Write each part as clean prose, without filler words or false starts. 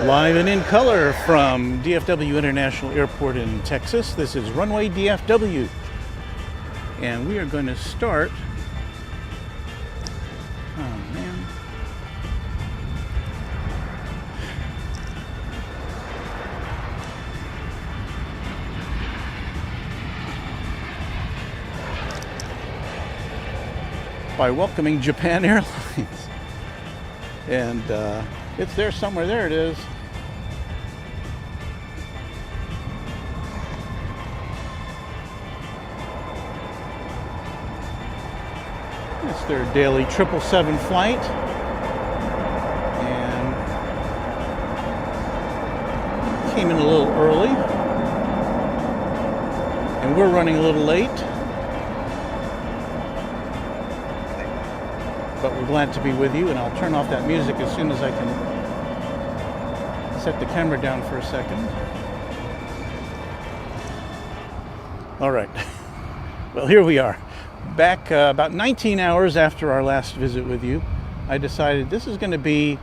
Live and in color from DFW International Airport in Texas, this is Runway DFW. And we are going to start, by welcoming Japan Airlines. And it's there somewhere. There it is. It's their daily 777 flight. And came in a little early. And we're running a little late. But we're glad to be with you, and I'll turn off that music as soon as I can set the camera down for a second. All right. Well, here we are. Back about 19 hours after our last visit with you, I decided this is going to be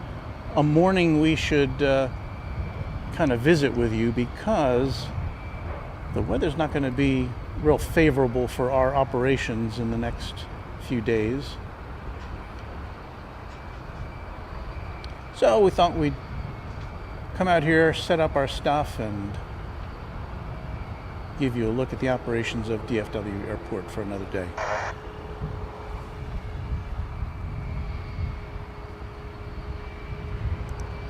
a morning we should kind of visit with you because the weather's not going to be real favorable for our operations in the next few days. So we thought we'd come out here, set up our stuff, and give you a look at the operations of DFW Airport for another day.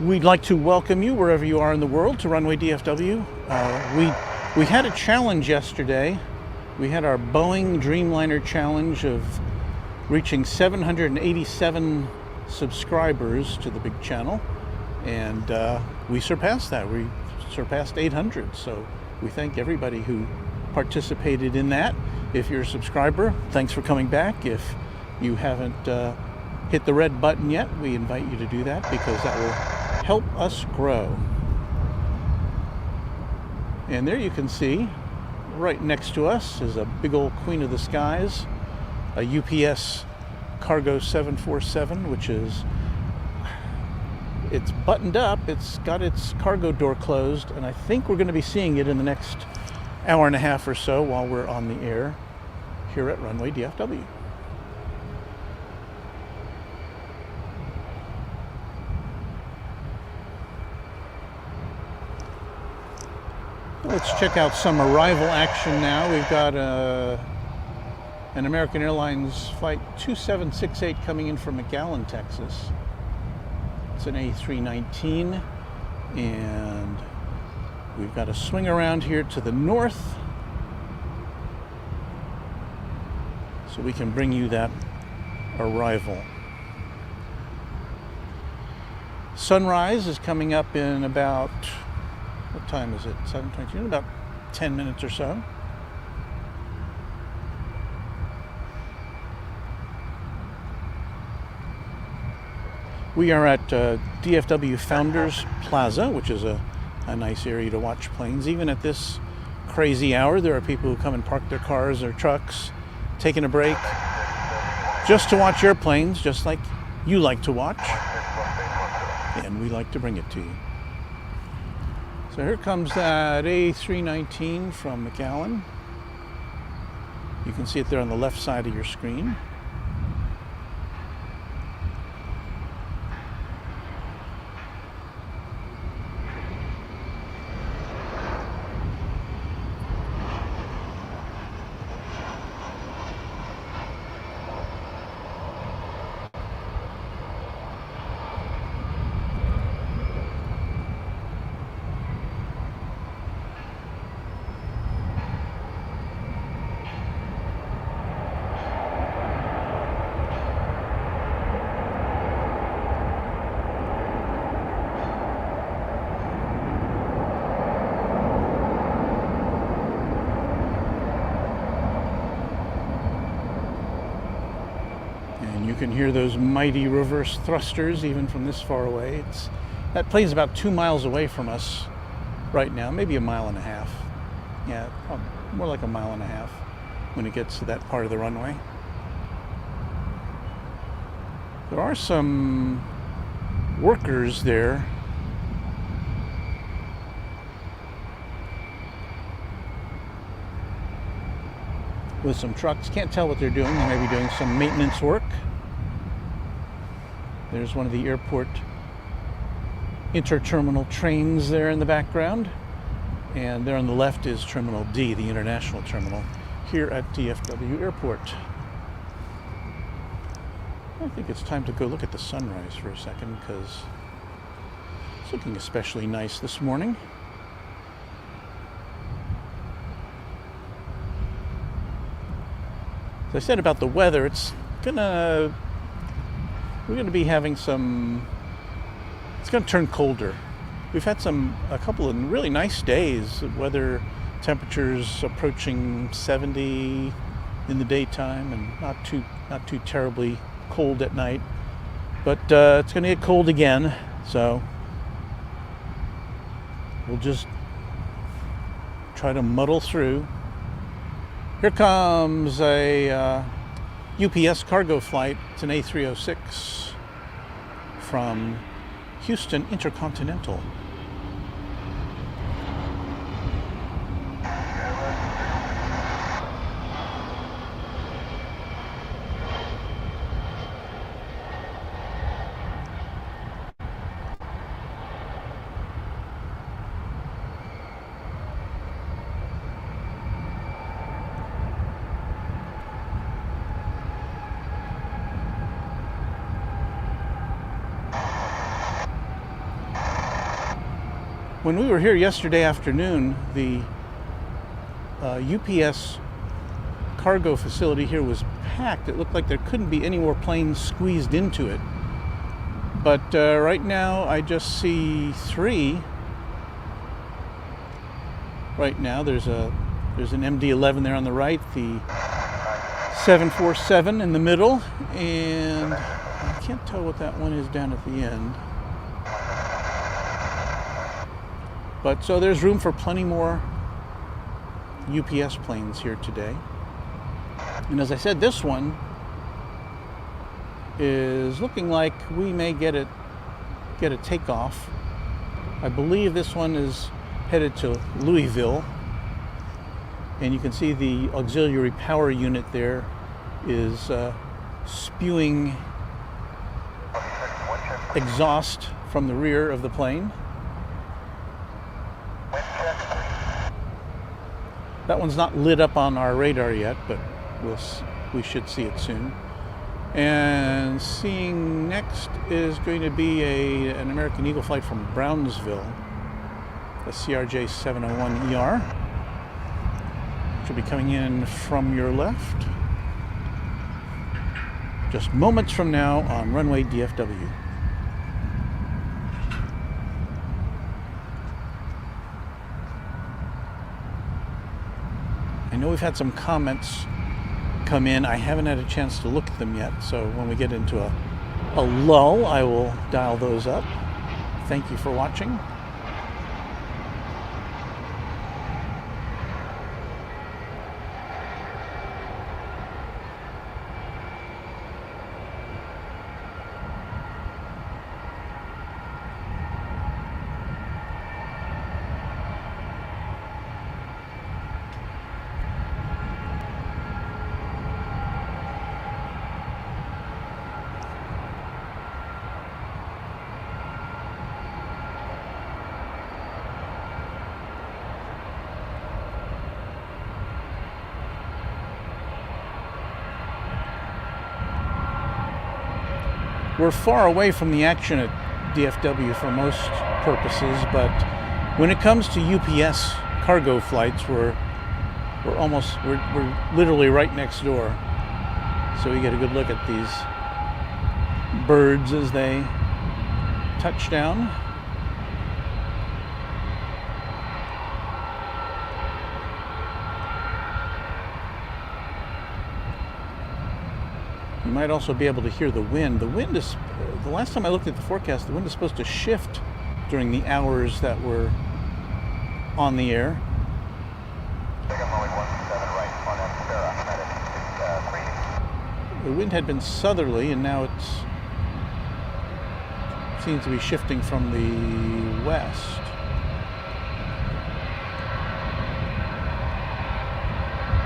We'd like to welcome you wherever you are in the world to Runway DFW. We had a challenge yesterday. We had our Boeing Dreamliner challenge of reaching 787 subscribers to the big channel, and we surpassed that. We surpassed 800, so we thank everybody who participated in that. If you're a subscriber, thanks for coming back. If you haven't hit the red button yet, we invite you to do that because that will help us grow. And there you can see right next to us is a big old Queen of the Skies, a UPS Cargo 747, which is, it's buttoned up, it's got its cargo door closed, and I think we're going to be seeing it in the next hour and a half or so while we're on the air here at Runway DFW. Let's check out some arrival action now. We've got an American Airlines flight 2768 coming in from McAllen, Texas. It's an A319, and we've got a swing around here to the north so we can bring you that arrival. Sunrise is coming up in about, what time is it? 7:22, about 10 minutes or so. We are at DFW Founders Plaza, which is a nice area to watch planes. Even at this crazy hour, there are people who come and park their cars or trucks, taking a break, just to watch airplanes, just like you like to watch. And we like to bring it to you. So here comes that A319 from McAllen. You can see it there on the left side of your screen. You can hear those mighty reverse thrusters even from this far away. That plane's about 2 miles away from us right now, maybe a mile and a half. Yeah, more like a mile and a half when it gets to that part of the runway. There are some workers there with some trucks. Can't tell what they're doing. They may be doing some maintenance work. There's one of the airport interterminal trains there in the background. And there on the left is Terminal D, the international terminal, here at DFW Airport. I think it's time to go look at the sunrise for a second, because it's looking especially nice this morning. As I said about the weather, we're gonna be having it's gonna turn colder. We've had a couple of really nice days. Weather temperatures approaching 70 in the daytime, and not too terribly cold at night. But it's going to get cold again, so we'll just try to muddle through. Here comes a UPS cargo flight. It's an A306 from Houston Intercontinental. When we were here yesterday afternoon, the UPS cargo facility here was packed. It looked like there couldn't be any more planes squeezed into it. But right now I just see 3. Right now there's an MD-11 there on the right, the 747 in the middle, and I can't tell what that one is down at the end. But so there's room for plenty more UPS planes here today. And as I said, this one is looking like we may get a takeoff. I believe this one is headed to Louisville. And you can see the auxiliary power unit there is spewing exhaust from the rear of the plane. That one's not lit up on our radar yet, but we should see it soon. And seeing next is going to be an American Eagle flight from Brownsville, the CRJ 701ER. Should be coming in from your left just moments from now on Runway DFW. I know we've had some comments come in. I haven't had a chance to look at them yet, so when we get into a lull, I will dial those up. Thank you for watching. We're far away from the action at DFW for most purposes, but when it comes to UPS cargo flights, we're literally right next door. So we get a good look at these birds as they touch down. You might also be able to hear the wind. The wind is, the last time I looked at the forecast, the wind is supposed to shift during the hours that we're on the air. The wind had been southerly, and now it seems to be shifting from the west.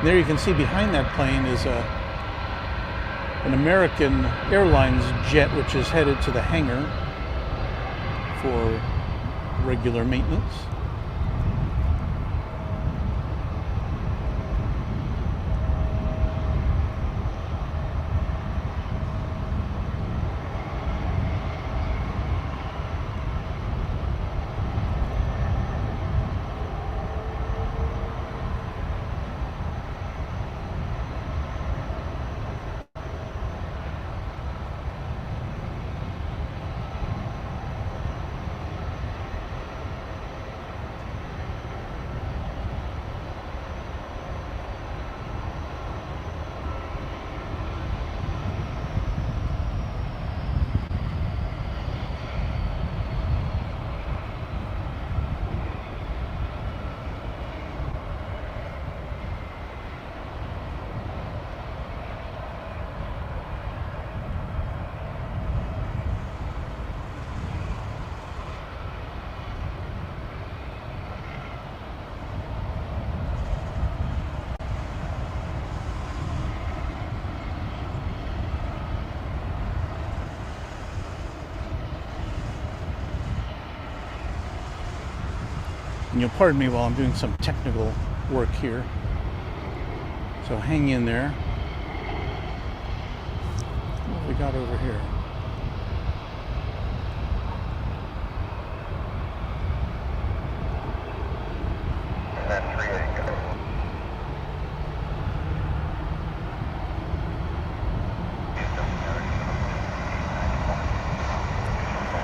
There you can see behind that plane is an American Airlines jet, which is headed to the hangar for regular maintenance. And you'll pardon me while I'm doing some technical work here. So hang in there. What have we got over here?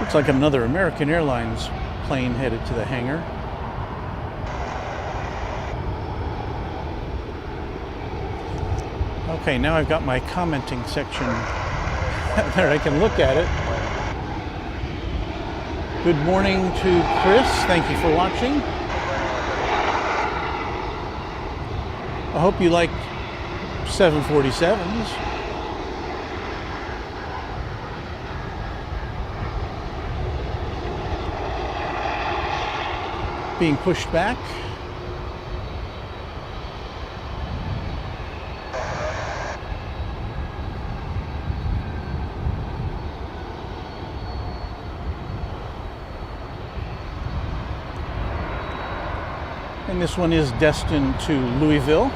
Looks like another American Airlines plane headed to the hangar. Okay, now I've got my commenting section there. I can look at it. Good morning to Chris. Thank you for watching. I hope you like 747s. Being pushed back. And this one is destined to Louisville.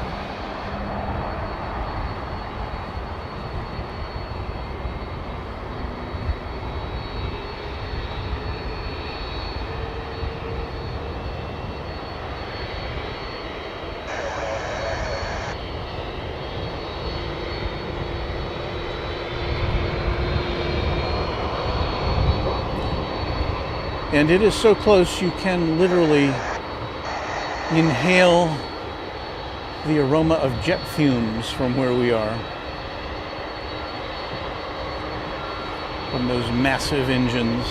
And it is so close you can literally inhale the aroma of jet fumes from where we are, from those massive engines.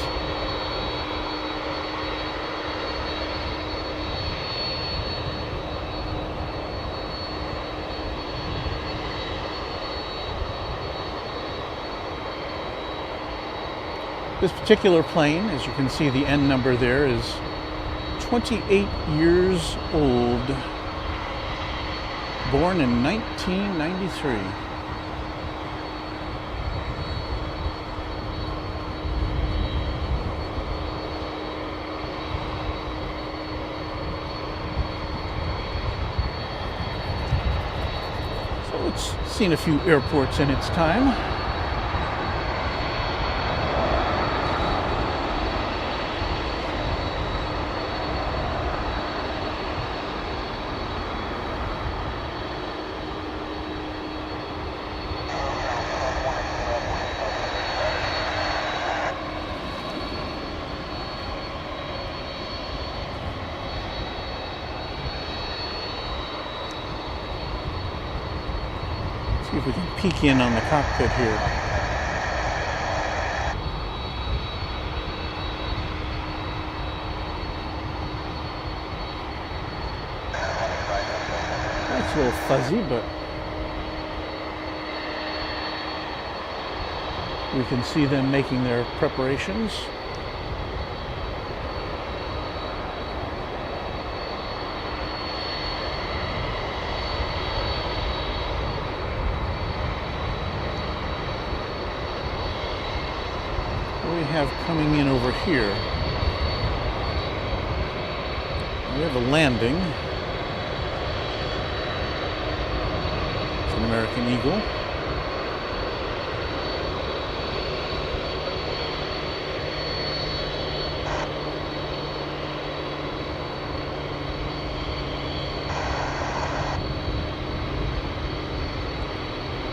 This particular plane, as you can see the N number there, is 28 years old, born in 1993. So it's seen a few airports in its time. See if we can peek in on the cockpit here. It's a little fuzzy, but we can see them making their preparations. have coming in over here? We have a landing. It's an American Eagle.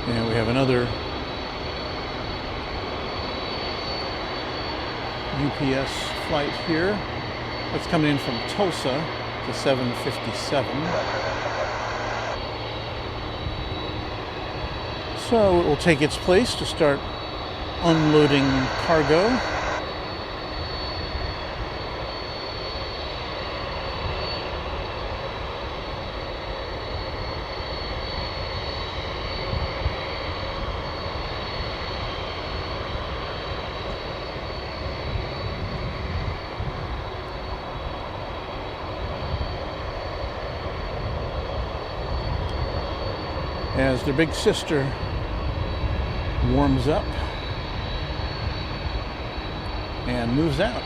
And we have another UPS flight here. That's coming in from Tulsa to 757. So it will take its place to start unloading cargo. As their big sister warms up and moves out.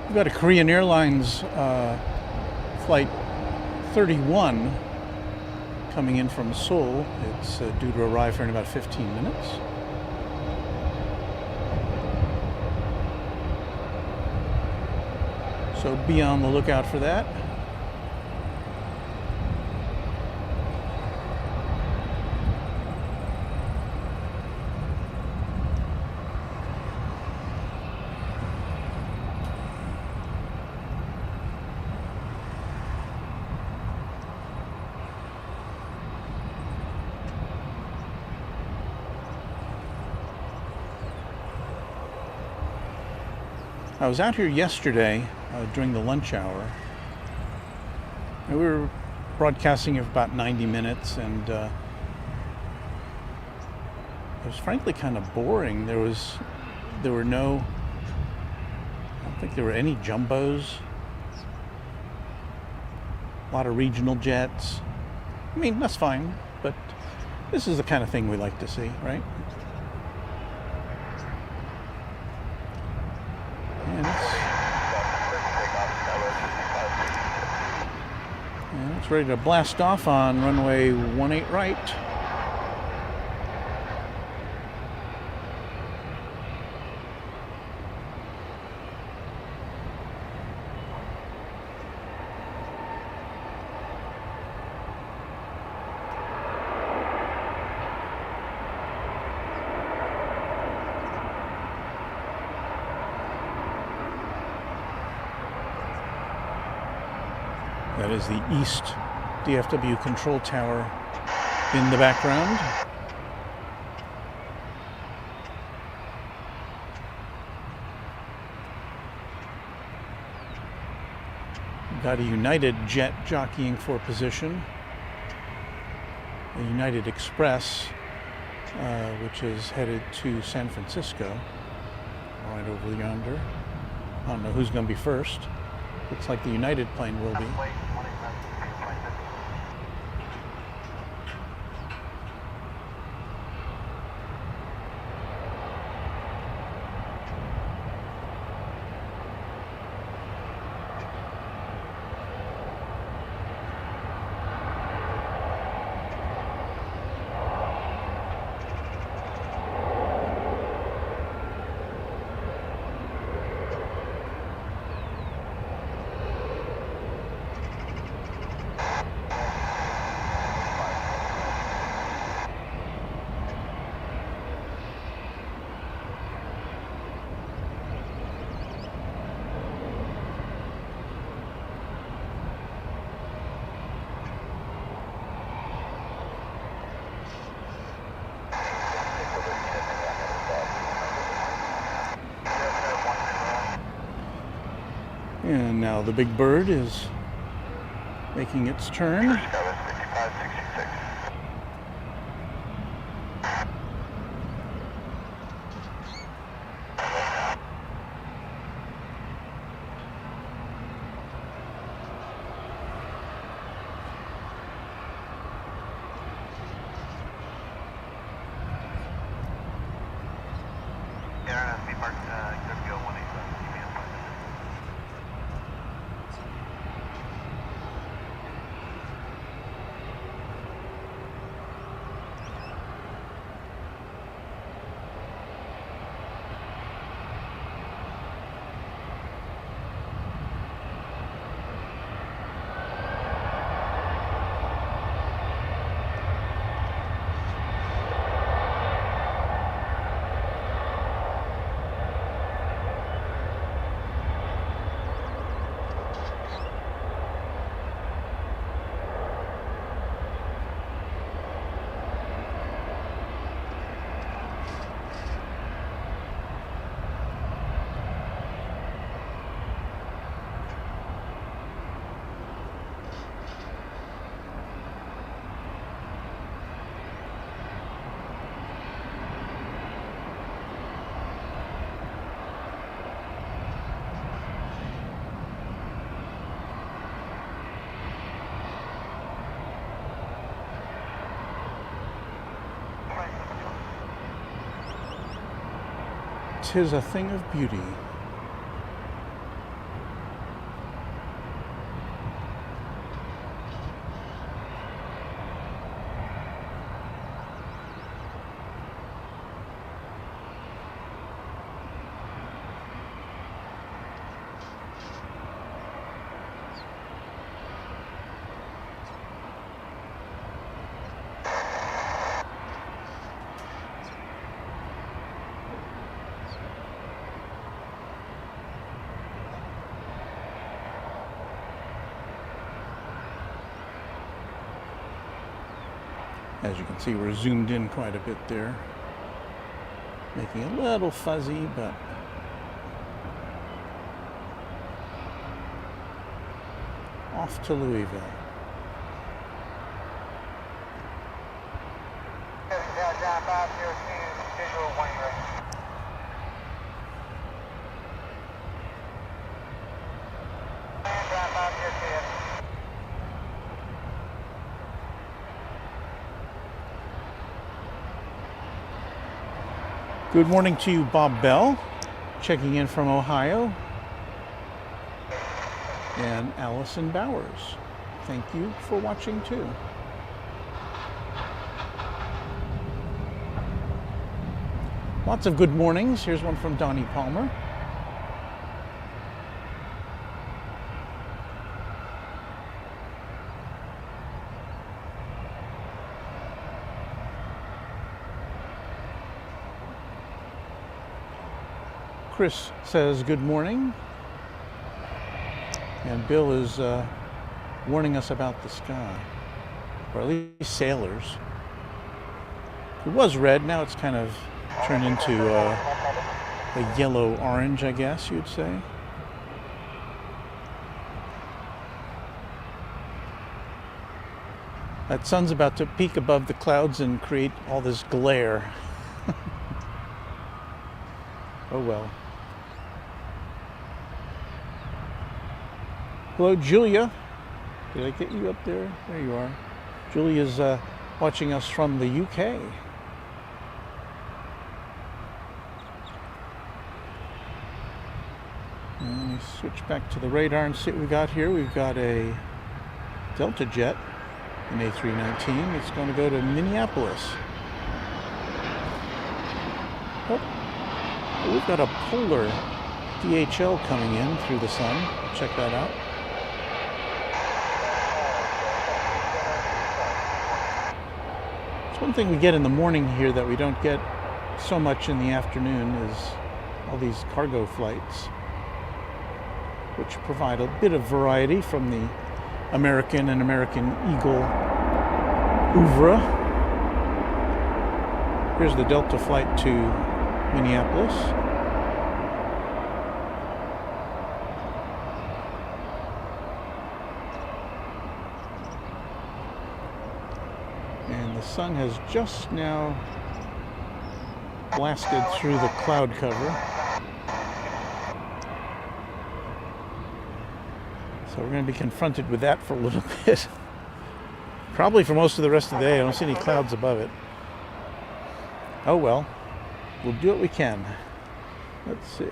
We've got a Korean Airlines flight 31 coming in from Seoul. It's due to arrive here in about 15 minutes. So be on the lookout for that. I was out here yesterday during the lunch hour. And we were broadcasting for about 90 minutes, and it was frankly kind of boring. There were no, I don't think there were any jumbos. A lot of regional jets. I mean, that's fine, but this is the kind of thing we like to see, right? And it's ready to blast off on runway 18 right. That is the East DFW control tower in the background. Got a United jet jockeying for position. A United Express, which is headed to San Francisco, right over yonder. I don't know who's going to be first. Looks like the United plane will be. And now the big bird is making its turn. "'Tis a thing of beauty." As you can see, we're zoomed in quite a bit there, making it a little fuzzy, but off to Louisville. Good morning to you, Bob Bell, checking in from Ohio, and Allison Bowers. Thank you for watching too. Lots of good mornings. Here's one from Donnie Palmer. Chris says good morning, and Bill is warning us about the sky, or at least sailors. It was red, now it's kind of turned into a yellow-orange, I guess you'd say. That sun's about to peak above the clouds and create all this glare. Oh well. Hello, Julia. Did I get you up there? There you are. Julia's watching us from the UK. And let me switch back to the radar and see what we got here. We've got a Delta jet, an A319. It's going to go to Minneapolis. Oh, we've got a polar DHL coming in through the sun. Check that out. It's one thing we get in the morning here that we don't get so much in the afternoon is all these cargo flights, which provide a bit of variety from the American and American Eagle oeuvre. Here's the Delta flight to Minneapolis. And the sun has just now blasted through the cloud cover. So we're going to be confronted with that for a little bit. Probably for most of the rest of the day. I don't see any clouds above it. Oh well. We'll do what we can. Let's see.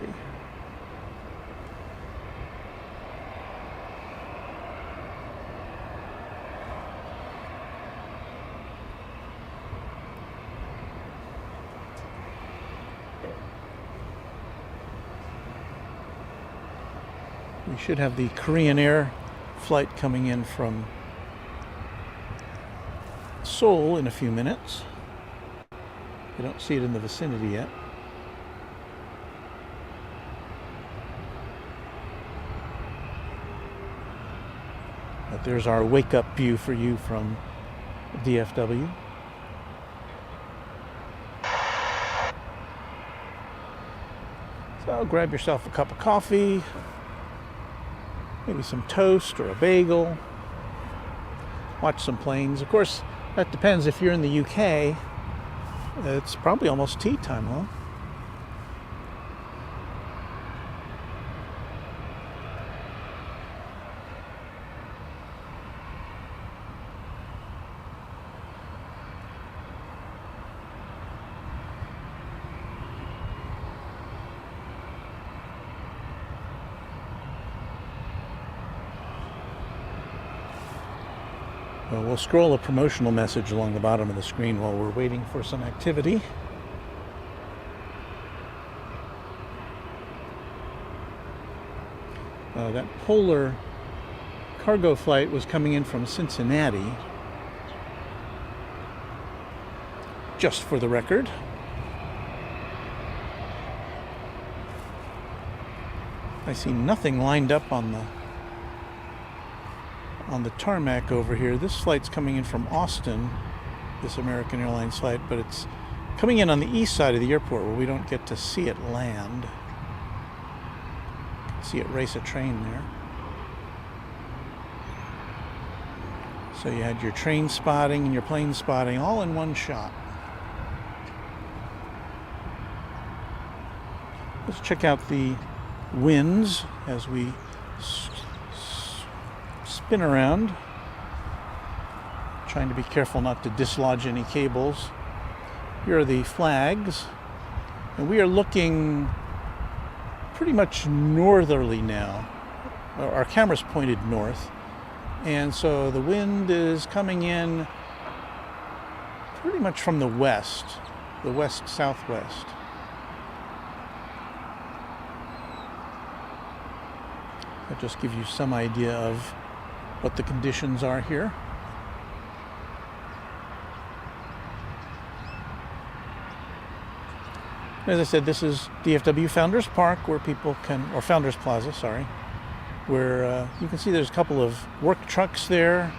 We should have the Korean Air flight coming in from Seoul in a few minutes. I don't see it in the vicinity yet. But there's our wake-up view for you from DFW. So grab yourself a cup of coffee, maybe some toast or a bagel. Watch some planes. Of course, that depends. If you're in the UK, it's probably almost tea time, huh? Well, we'll scroll a promotional message along the bottom of the screen while we're waiting for some activity. That polar cargo flight was coming in from Cincinnati, just for the record. I see nothing lined up on the tarmac over here. This flight's coming in from Austin, this American Airlines flight, but it's coming in on the east side of the airport where we don't get to see it land. See it race a train there. So you had your train spotting and your plane spotting all in one shot. Let's check out the winds as we spin around, trying to be careful not to dislodge any cables. Here are the flags, and we are looking pretty much northerly now. Our camera's pointed north, and so the wind is coming in pretty much from the west southwest. That just gives you some idea of what the conditions are here. As I said, this is DFW Founders Park, where people can, or Founders Plaza, sorry, where you can see there's a couple of work trucks there.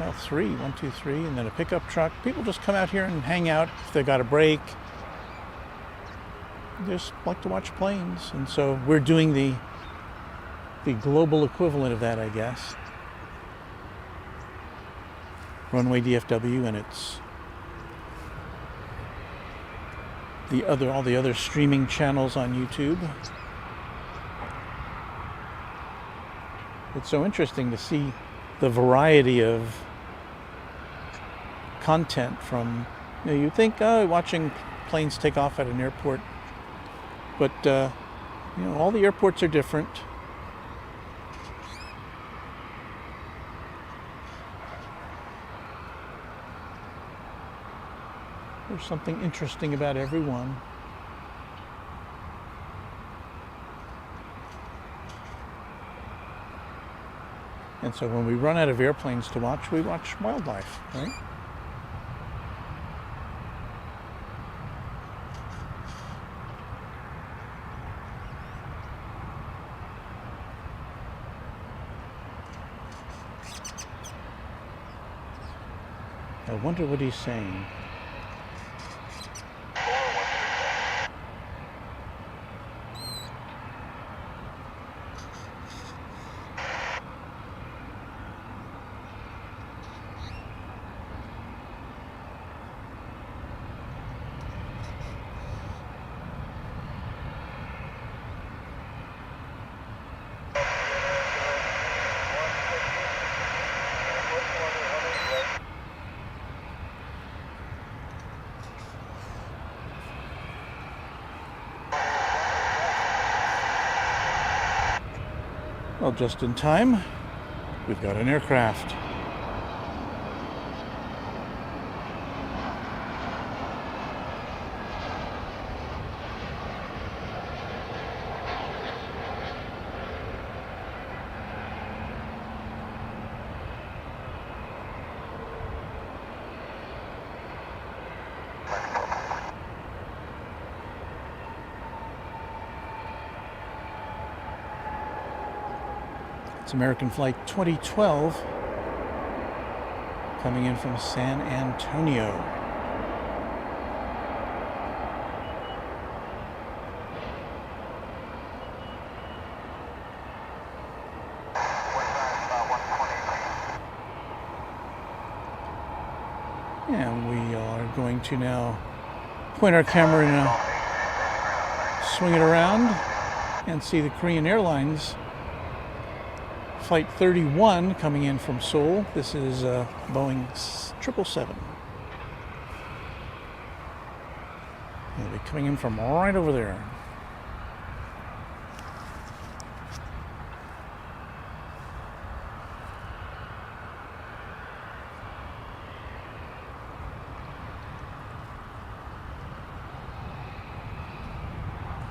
Well, three, 1, 2, 3, and then a pickup truck. People just come out here and hang out if they've got a break. They just like to watch planes, and so we're doing the global equivalent of that, I guess. Runway DFW, and it's all the other streaming channels on YouTube. It's so interesting to see the variety of content from, you think, watching planes take off at an airport, but all the airports are different. There's something interesting about every one. And so when we run out of airplanes to watch, we watch wildlife, right? I wonder what he's saying. Well, just in time, we've got an aircraft. It's American Flight 2012 coming in from San Antonio. And we are going to now point our camera and swing it around and see the Korean Airlines Flight 31 coming in from Seoul. This is Boeing 777. They'll be coming in from right over there.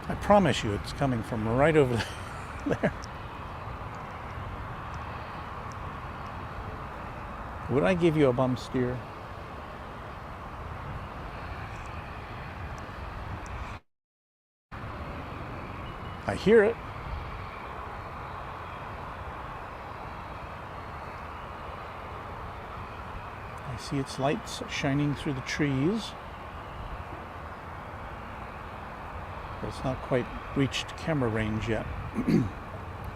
I promise you it's coming from right over there. Would I give you a bum steer? I hear it. I see its lights shining through the trees. But it's not quite reached camera range yet.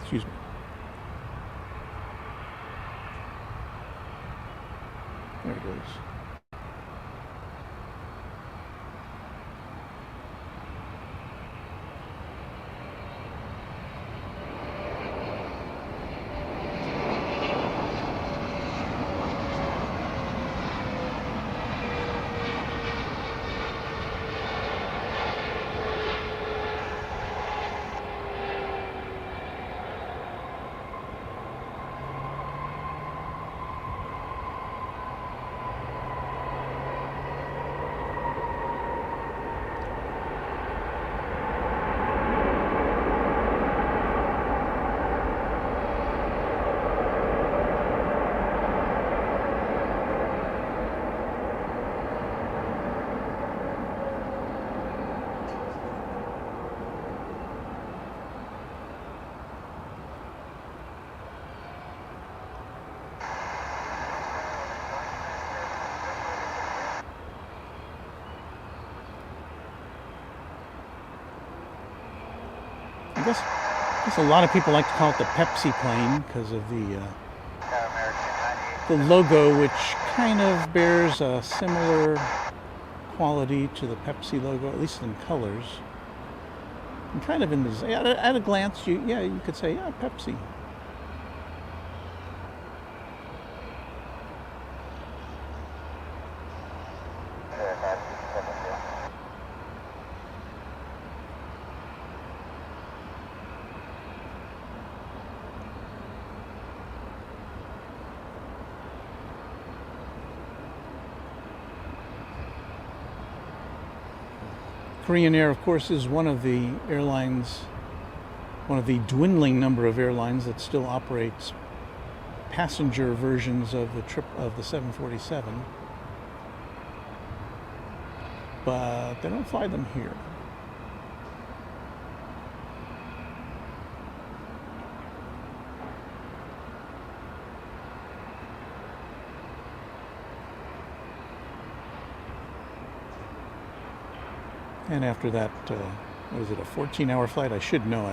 Excuse me. There it goes. I guess a lot of people like to call it the Pepsi plane because of the the logo, which kind of bears a similar quality to the Pepsi logo, at least in colors. And kind of in the, at a glance, you could say, yeah, Pepsi. Korean Air, of course, is one of the airlines, one of the dwindling number of airlines that still operates passenger versions of the 747, but they don't fly them here. And after that, what is it, a 14-hour flight? I should know.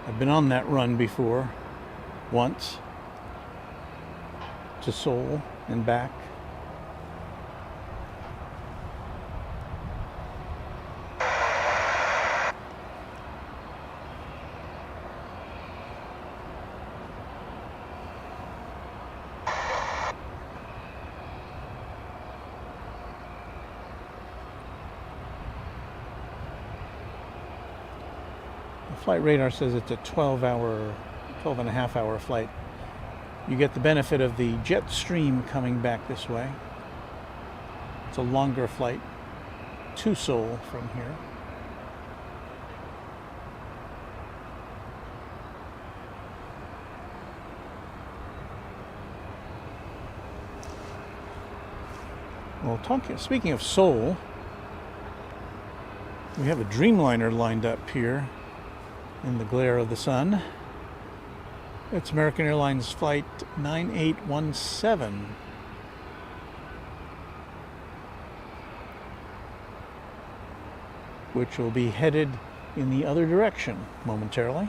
I've been on that run before, once, to Seoul and back. Flight radar says it's a 12 and a half hour flight. You get the benefit of the jet stream coming back this way. It's a longer flight to Seoul from here. Well, speaking of Seoul, we have a Dreamliner lined up here in the glare of the sun. It's American Airlines Flight 9817. Which will be headed in the other direction momentarily.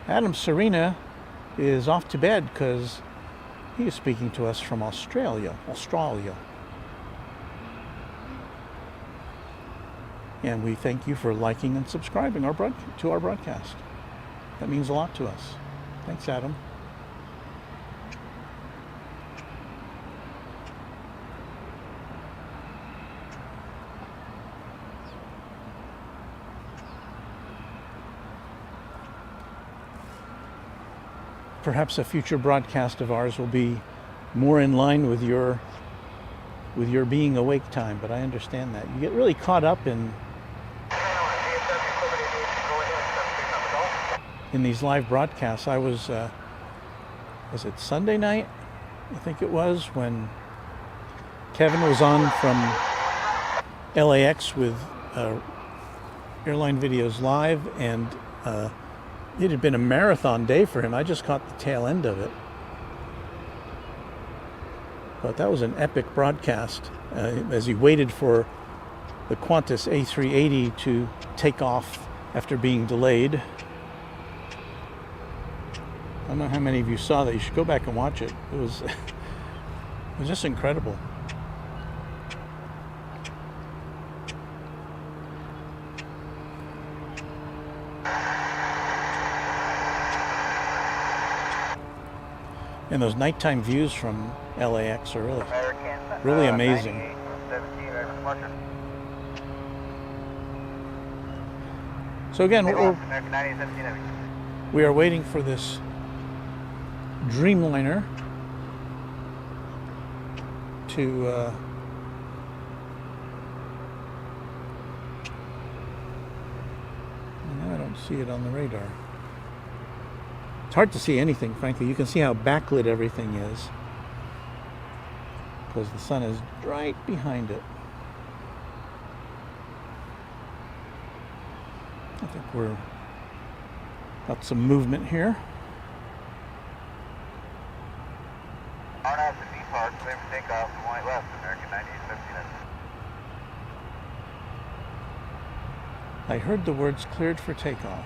Adam Serena is off to bed because he is speaking to us from Australia. And we thank you for liking and subscribing to our broadcast. That means a lot to us. Thanks, Adam. Perhaps a future broadcast of ours will be more in line with your being awake time, but I understand that. You get really caught up in these live broadcasts. I was it Sunday night? I think it was, when Kevin was on from LAX with Airline Videos Live, and it had been a marathon day for him. I just caught the tail end of it. But that was an epic broadcast as he waited for the Qantas A380 to take off after being delayed. I don't know how many of you saw that. You should go back and watch it. It was just incredible. And those nighttime views from LAX are really amazing. So again, we are waiting for this Dreamliner to I don't see it on the radar. It's hard to see anything, frankly. You can see how backlit everything is because the sun is right behind it. I think we're got some movement here. On out to D-Park, clear for takeoff, white left, American 9859. I heard the words cleared for takeoff.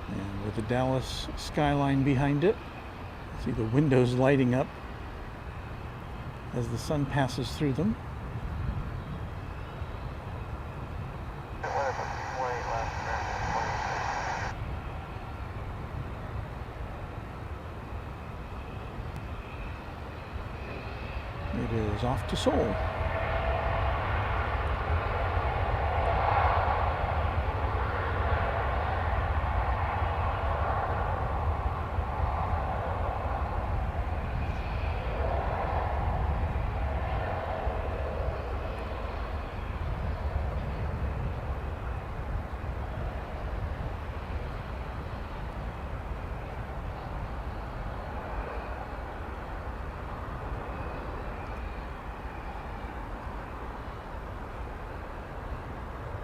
And with the Dallas skyline behind it, see the windows lighting up as the sun passes through them. It is off to Seoul.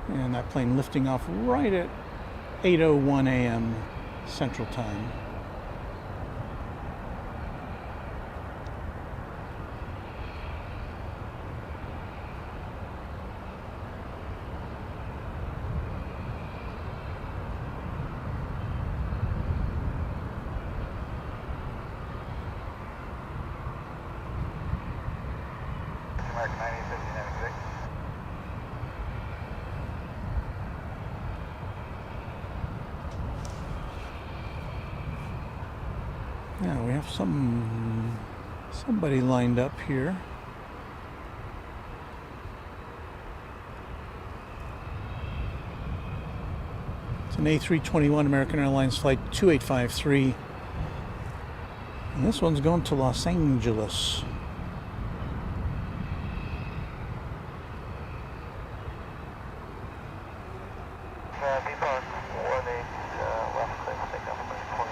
And that plane lifting off right at 8:01 a.m. Central Time. American 9859. Now we have somebody lined up here. It's an A321 American Airlines flight 2853. And this one's going to Los Angeles. D-Park, 18 left, clear for takeoff, American 28.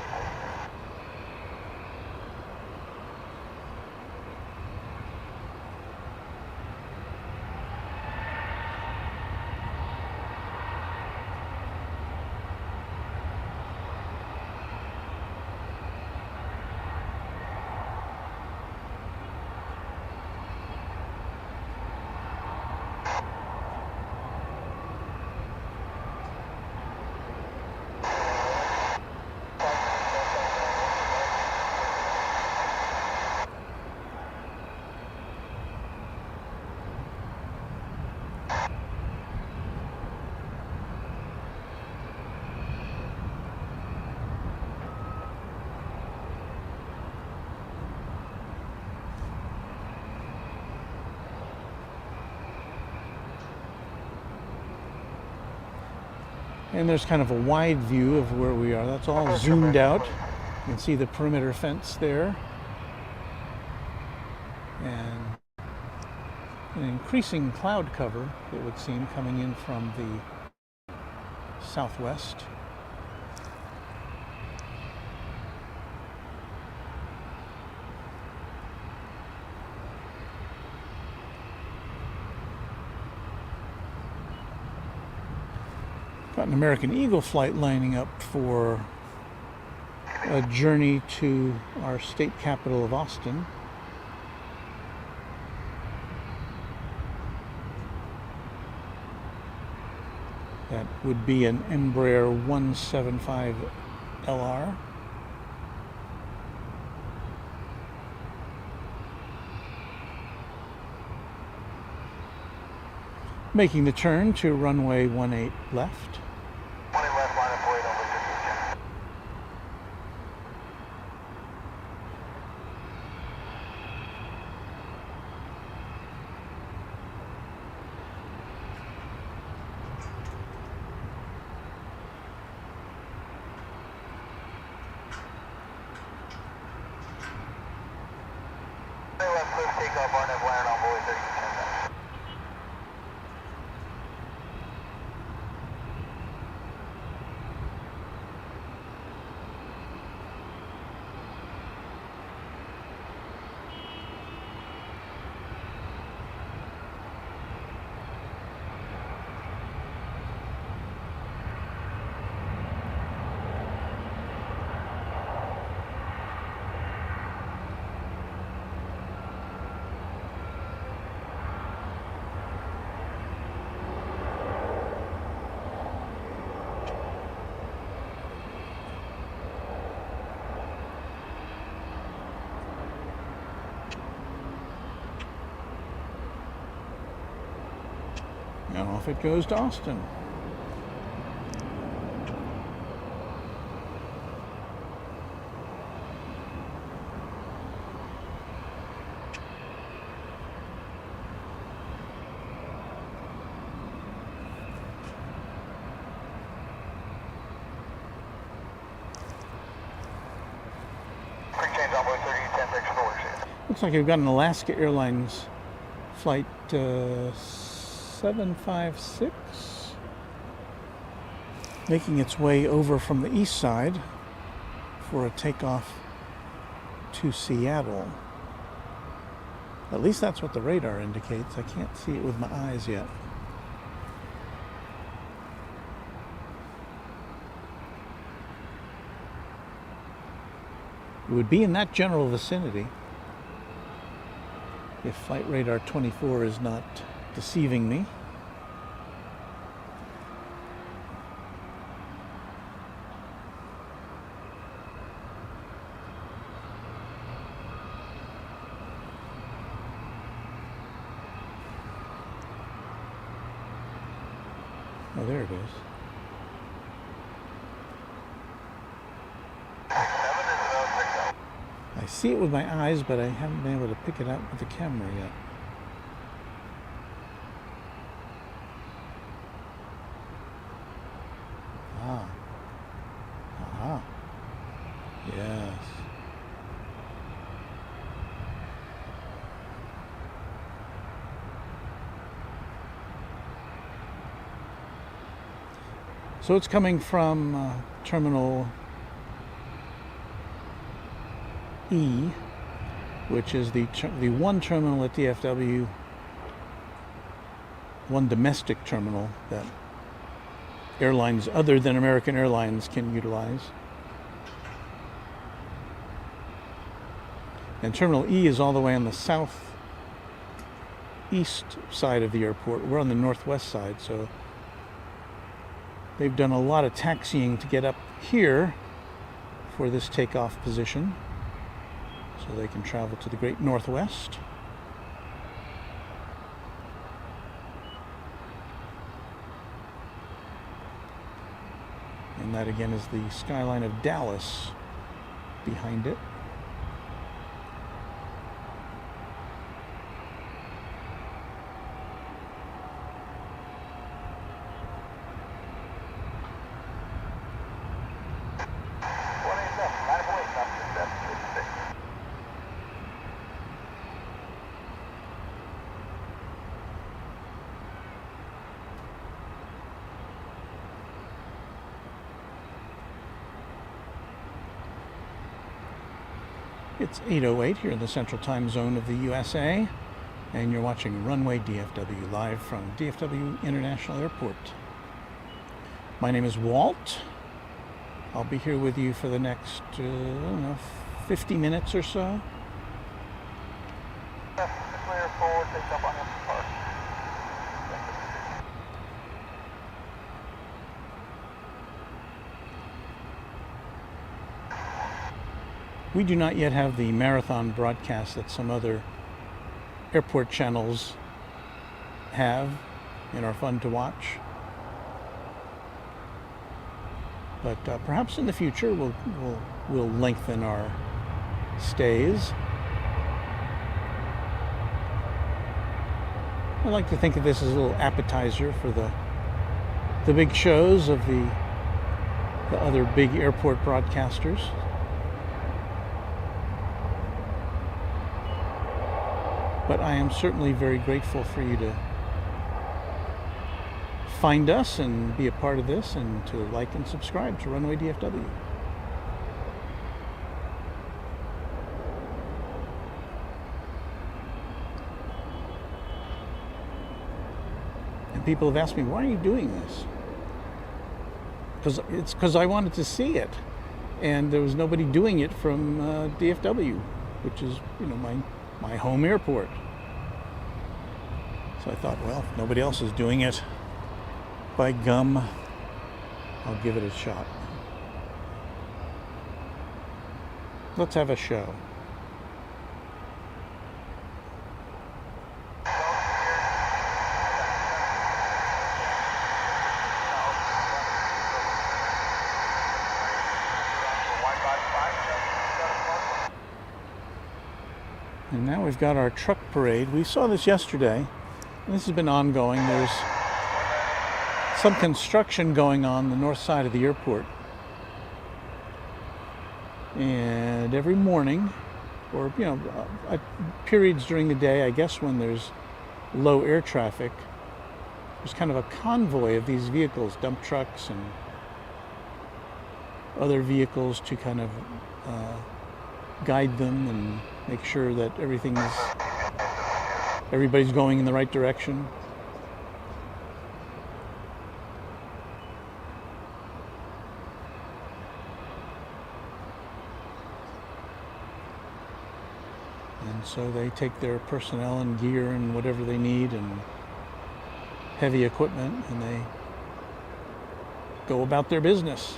And there's kind of a wide view of where we are. That's all zoomed out. You can see the perimeter fence there. And an increasing cloud cover, it would seem, coming in from the southwest. Got an American Eagle flight lining up for a journey to our state capital of Austin. That would be an Embraer 175 LR. Making the turn to runway 18 left. 20 left, line up, wait over 50. takeoff, RNAV land on board 30%. And off it goes to Austin. Quick change on board 30, 10, 6, 4. Looks like you've got an Alaska Airlines flight 756 making its way over from the east side for a takeoff to Seattle. At least that's what the radar indicates. I can't see it with my eyes yet. It would be in that general vicinity if Flight Radar 24 is not deceiving me. Oh, there it is. I see it with my eyes, but I haven't been able to pick it up with the camera yet. Ah. Aha. Yes. So it's coming from Terminal E, which is the one terminal at DFW, one domestic terminal that airlines other than American Airlines can utilize. And Terminal E is all the way on the southeast side of the airport. We're on the northwest side, so they've done a lot of taxiing to get up here for this takeoff position, so they can travel to the great northwest. And that again is the skyline of Dallas behind it. It's 8:08 here in the Central Time Zone of the USA, and you're watching Runway DFW live from DFW International Airport. My name is Walt. I'll be here with you for the next, 50 minutes or so. Clear forward, take up on empty park. We do not yet have the marathon broadcast that some other airport channels have and are fun to watch. But perhaps in the future we'll lengthen our stays. I like to think of this as a little appetizer for the big shows of the other big airport broadcasters. But I am certainly very grateful for you to find us and be a part of this, and to like and subscribe to Runway DFW. And people have asked me, why are you doing this? Because I wanted to see it, and there was nobody doing it from DFW, which is, you know, my home airport. So I thought, well, if nobody else is doing it, by gum, I'll give it a shot. Let's have a show. And now we've got our truck parade. We saw this yesterday. This has been ongoing. There's some construction going on the north side of the airport. And every morning, or, you know, periods during the day, I guess when there's low air traffic, there's kind of a convoy of these vehicles, dump trucks and other vehicles, to kind of guide them and make sure that everybody's going in the right direction. And so they take their personnel and gear and whatever they need and heavy equipment, and they go about their business.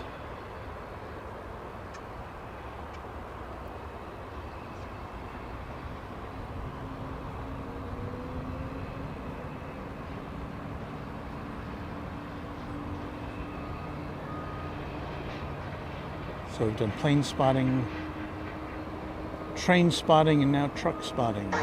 So we've done plane spotting, train spotting, and now truck spotting.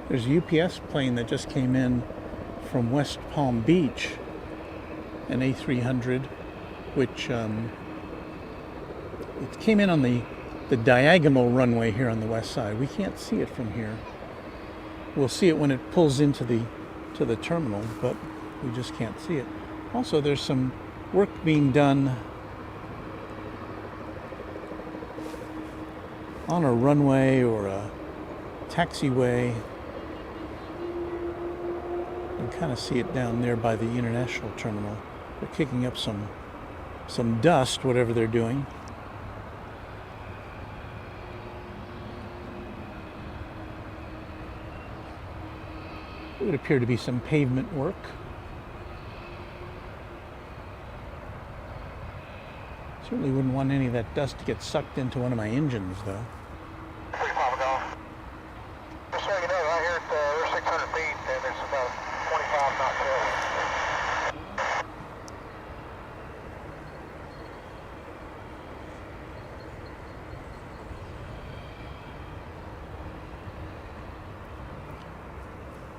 There's a UPS plane that just came in from West Palm Beach, an A300, which it came in on the diagonal runway here on the west side. We can't see it from here. We'll see it when it pulls into the terminal, but we just can't see it. Also, there's some work being done on a runway or a taxiway. You can kind of see it down there by the international terminal. They're kicking up some dust, whatever they're doing. It would appear to be some pavement work. Certainly wouldn't want any of that dust to get sucked into one of my engines, though. Just so you know, right here we're 600 feet and it's about 25 knots forward.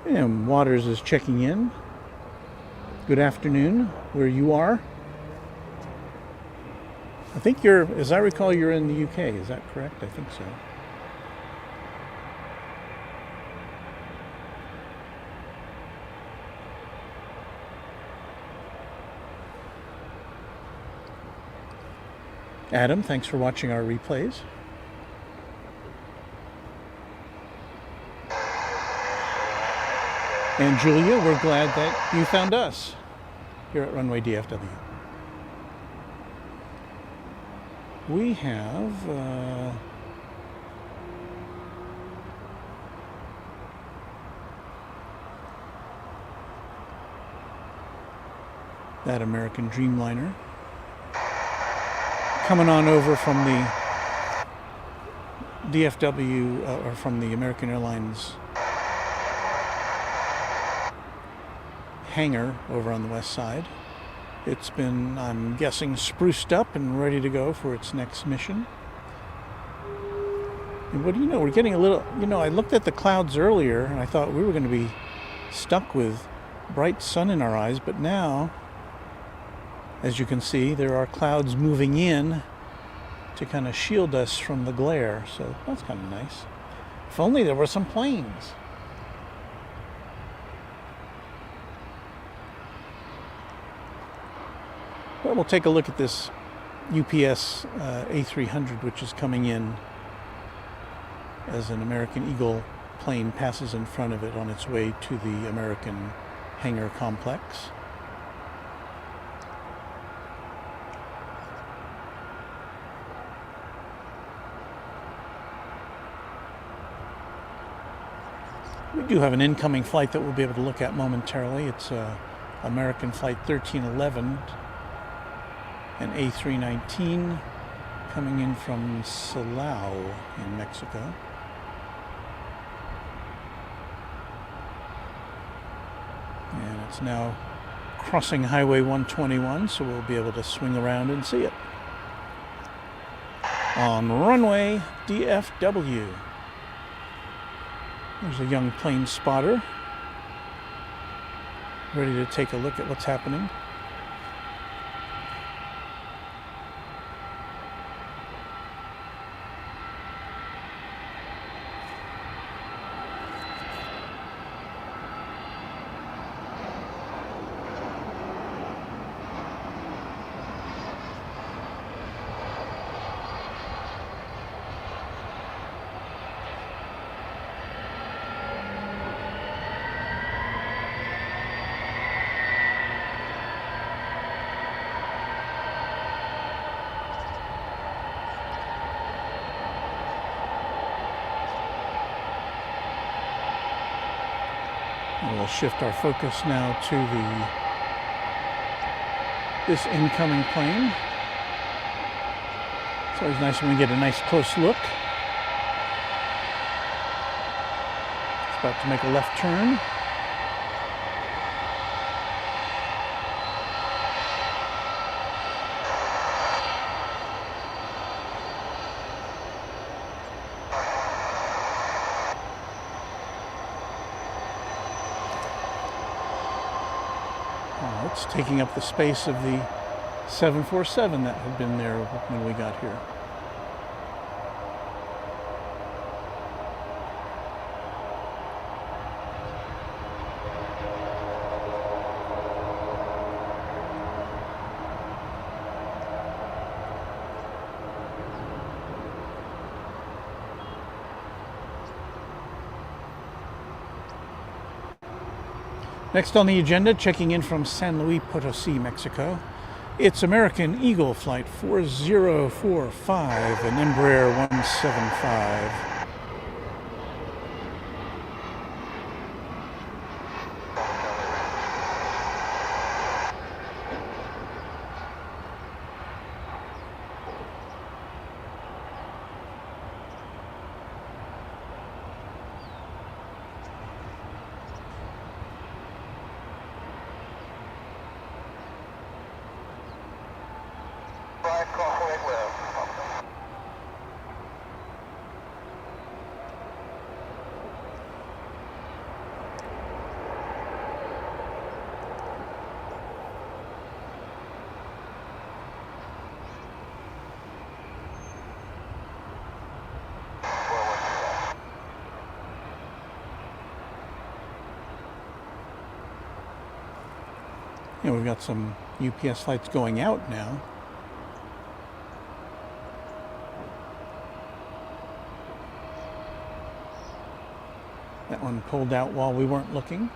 And Waters is checking in. Good afternoon, where you are. I think as I recall, you're in the UK. Is that correct? I think so. Adam, thanks for watching our replays. And Julia, we're glad that you found us here at Runway DFW. We have that American Dreamliner coming on over from the DFW or from the American Airlines hangar over on the west side. It's been, I'm guessing, spruced up and ready to go for its next mission. And what do you know, we're getting a little, I looked at the clouds earlier and I thought we were going to be stuck with bright sun in our eyes, but now, as you can see, there are clouds moving in to kind of shield us from the glare, so that's kind of nice. If only there were some planes. Well, we'll take a look at this UPS A300, which is coming in as an American Eagle plane passes in front of it on its way to the American hangar complex. We do have an incoming flight that we'll be able to look at momentarily. It's American Flight 1311, an A319 coming in from Silao in Mexico. And it's now crossing Highway 121, so we'll be able to swing around and see it. On runway DFW. There's a young plane spotter, ready to take a look at what's happening. We'll shift our focus now to this incoming plane. It's always nice when we get a nice close look. It's about to make a left turn. It's taking up the space of the 747 that had been there when we got here. Next on the agenda, checking in from San Luis Potosí, Mexico. It's American Eagle Flight 4045, an Embraer 175. We've got some UPS flights going out now. That one pulled out while we weren't looking.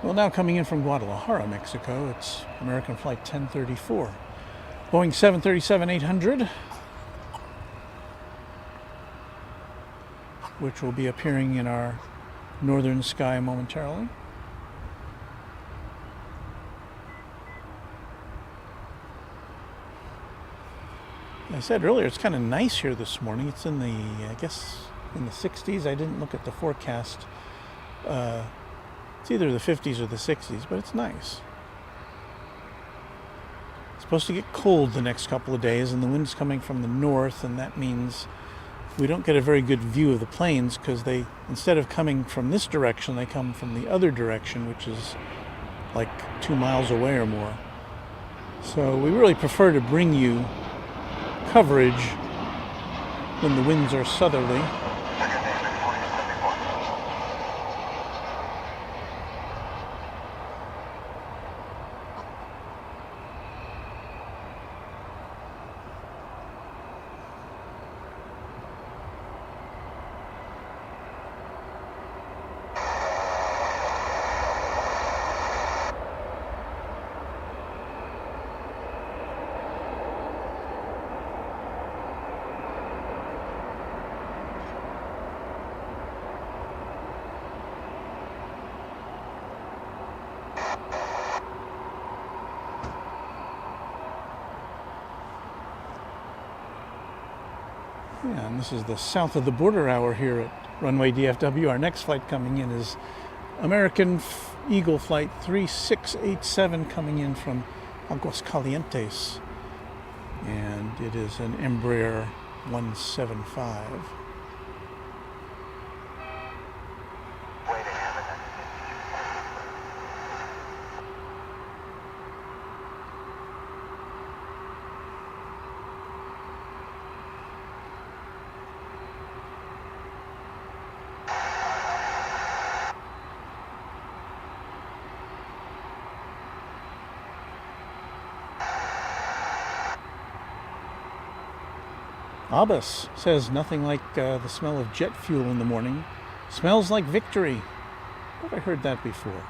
Well, now coming in from Guadalajara, Mexico, it's American Flight 1034. Boeing 737-800, which will be appearing in our northern sky momentarily. As I said earlier, it's kind of nice here this morning. It's in the, I guess, in the 60s. I didn't look at the forecast. It's either the 50s or the 60s, but it's nice. It's supposed to get cold the next couple of days, and the wind's coming from the north, and that means we don't get a very good view of the planes because they, instead of coming from this direction, they come from the other direction, which is like 2 miles away or more. So we really prefer to bring you coverage when the winds are southerly. Yeah, and this is the south of the border hour here at Runway DFW. Our next flight coming in is American Eagle Flight 3687 coming in from Aguascalientes. And it is an Embraer 175. Abbas says nothing like the smell of jet fuel in the morning. Smells like victory. I thought I heard that before.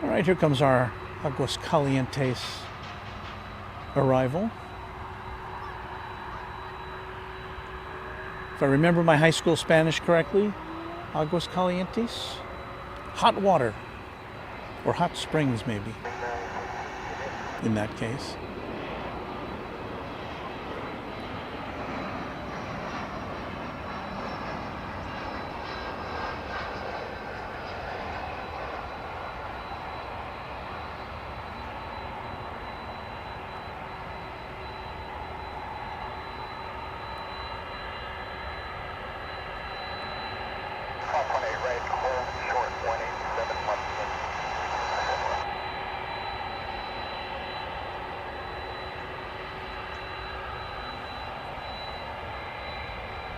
All right, here comes our Aguascalientes arrival. If I remember my high school Spanish correctly, Aguascalientes, hot water, or hot springs maybe, in that case.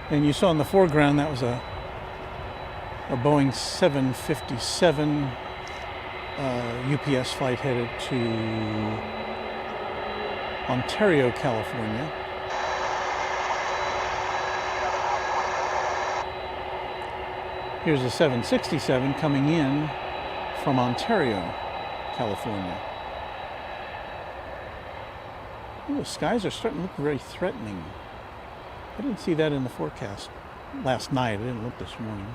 And you saw in the foreground that was a Boeing 757 UPS flight headed to Ontario, California. Here's a 767 coming in from Ontario, California. Ooh, the skies are starting to look very threatening. I didn't see that in the forecast last night. I didn't look this morning.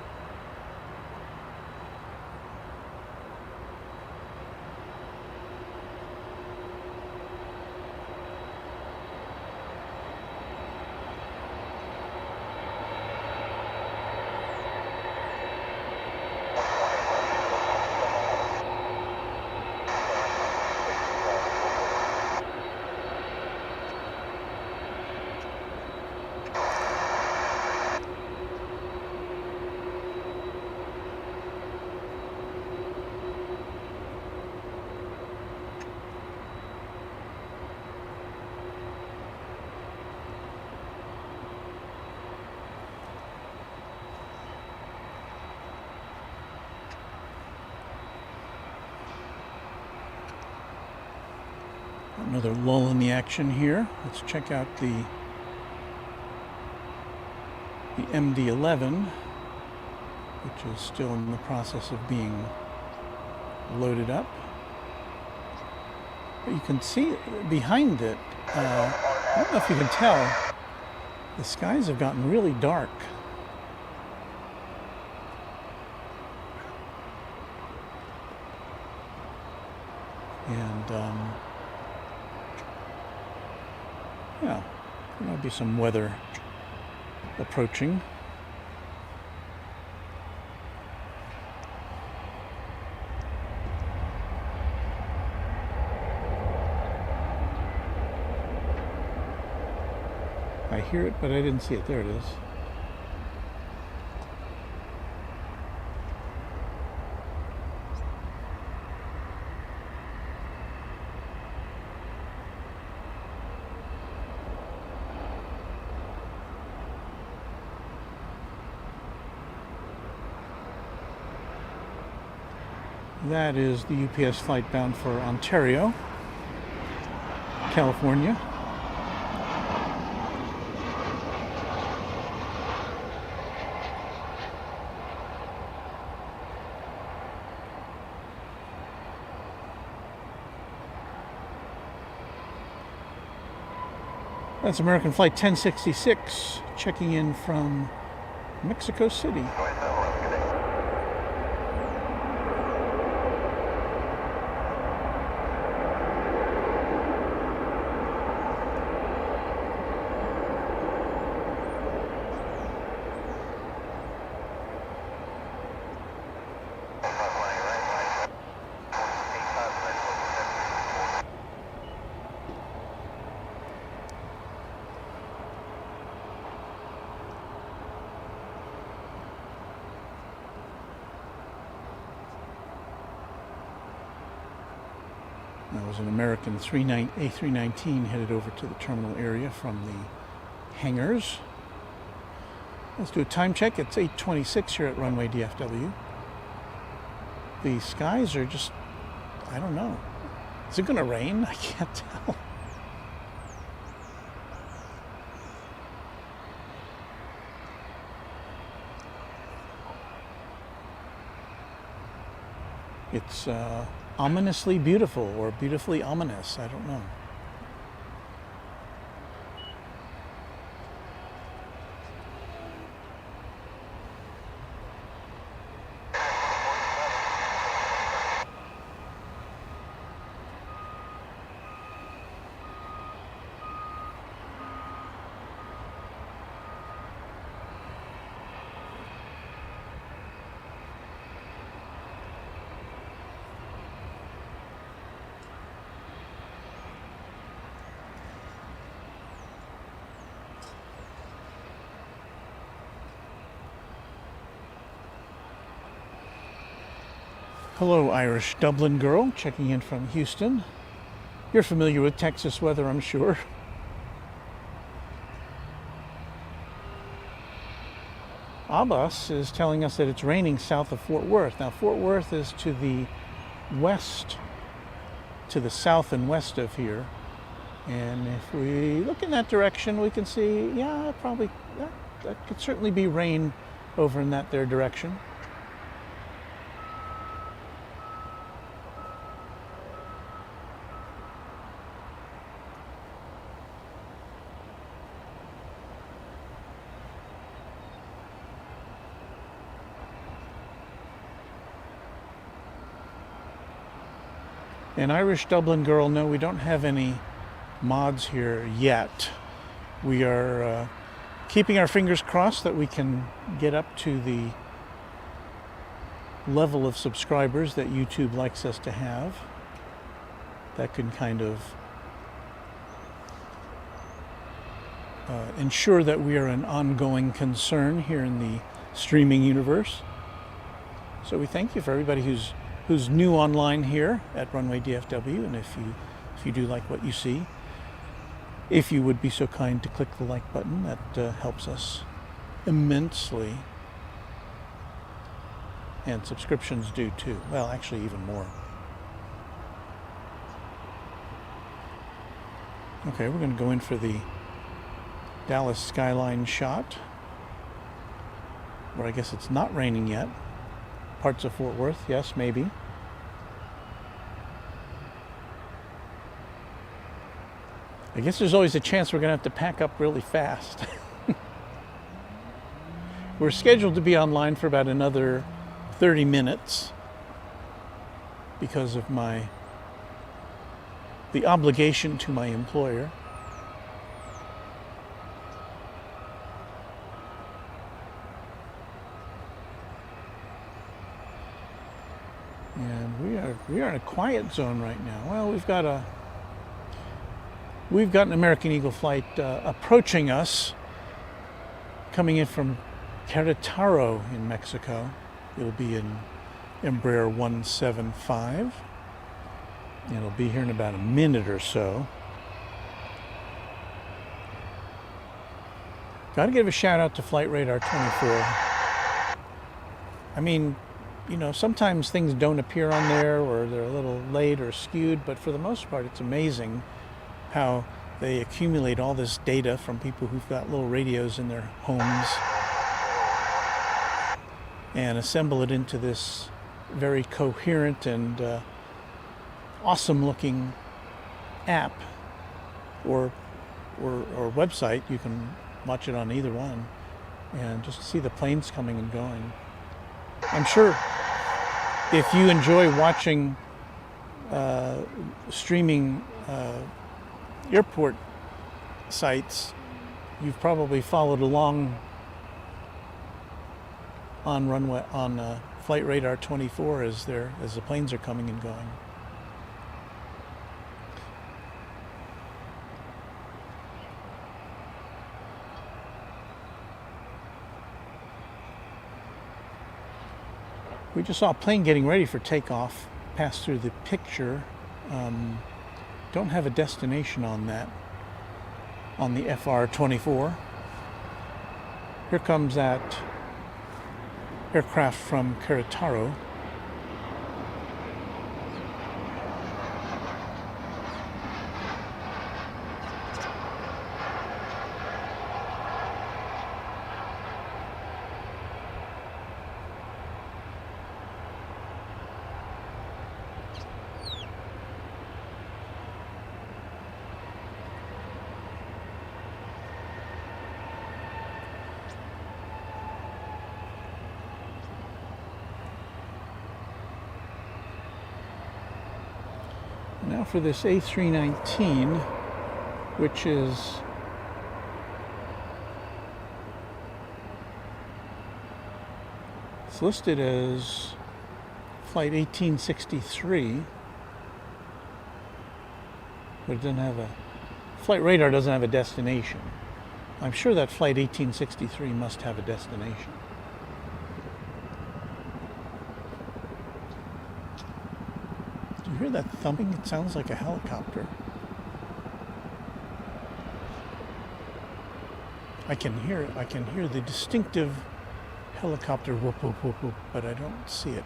Another lull in the action here. Let's check out the MD-11, which is still in the process of being loaded up. But you can see behind it, I don't know if you can tell, the skies have gotten really dark. And yeah, there might be some weather approaching. I hear it, but I didn't see it. There it is. That is the UPS flight bound for Ontario, California. That's American Flight 1066 checking in from Mexico City. That was an American A319 headed over to the terminal area from the hangars. Let's do a time check. It's 8:26 here at Runway DFW. The skies are just, I don't know. Is it going to rain? I can't tell. It's ominously beautiful or beautifully ominous. I don't know. Hello, Irish Dublin girl, checking in from Houston. You're familiar with Texas weather, I'm sure. Abbas is telling us that it's raining south of Fort Worth. Now, Fort Worth is to the west, to the south and west of here. And if we look in that direction, we can see, yeah, probably, that could certainly be rain over in that there direction. And Irish Dublin girl, no, we don't have any mods here yet. We are keeping our fingers crossed that we can get up to the level of subscribers that YouTube likes us to have. That can kind of ensure that we are an ongoing concern here in the streaming universe. So we thank you for everybody who's new online here at Runway DFW, and if you do like what you see, if you would be so kind to click the like button, that helps us immensely. And subscriptions do too. Well, actually even more. Okay, we're going to go in for the Dallas skyline shot, where I guess it's not raining yet. Parts of Fort Worth, yes, maybe. I guess there's always a chance we're going to have to pack up really fast. We're scheduled to be online for about another 30 minutes because of the obligation to my employer. And we are in a quiet zone right now. Well, we've got an American Eagle flight approaching us, coming in from Querétaro in Mexico. It'll be in Embraer 175. It'll be here in about a minute or so. Got to give a shout out to Flight Radar 24. I mean, you know, sometimes things don't appear on there or they're a little late or skewed, but for the most part, it's amazing how they accumulate all this data from people who've got little radios in their homes and assemble it into this very coherent and awesome looking app or website. You can watch it on either one and just see the planes coming and going. I'm sure if you enjoy watching streaming airport sites, you've probably followed along on Flight Radar 24 as the planes are coming and going. We just saw a plane getting ready for takeoff, pass through the picture. Don't have a destination on that, on the FR-24. Here comes that aircraft from Querétaro. Now for this A319, which is it's listed as flight 1863, but it doesn't have Flight Radar doesn't have a destination. I'm sure that flight 1863 must have a destination. You hear that thumping? It sounds like a helicopter. I can hear the distinctive helicopter whoop whoop whoop whoop, but I don't see it.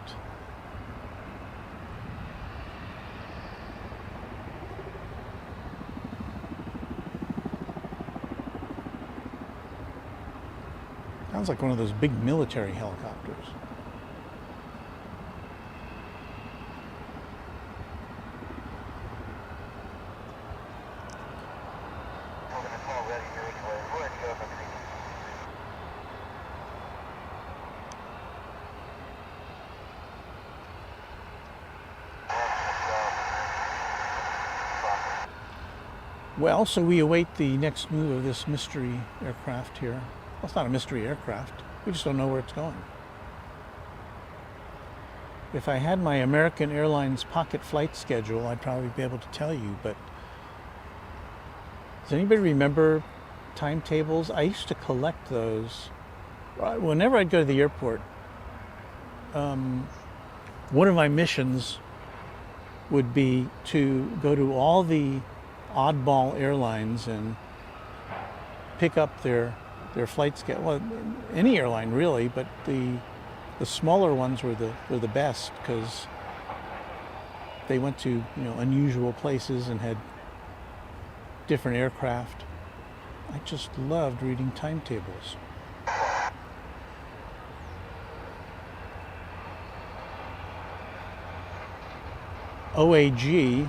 Sounds like one of those big military helicopters. Well, so we await the next move of this mystery aircraft here. Well, it's not a mystery aircraft. We just don't know where it's going. If I had my American Airlines pocket flight schedule, I'd probably be able to tell you, but does anybody remember timetables? I used to collect those. Whenever I'd go to the airport, one of my missions would be to go to all the oddball airlines and pick up their flight schedule. Well, any airline really, but the smaller ones were the best because they went to unusual places and had different aircraft. I just loved reading timetables. OAG,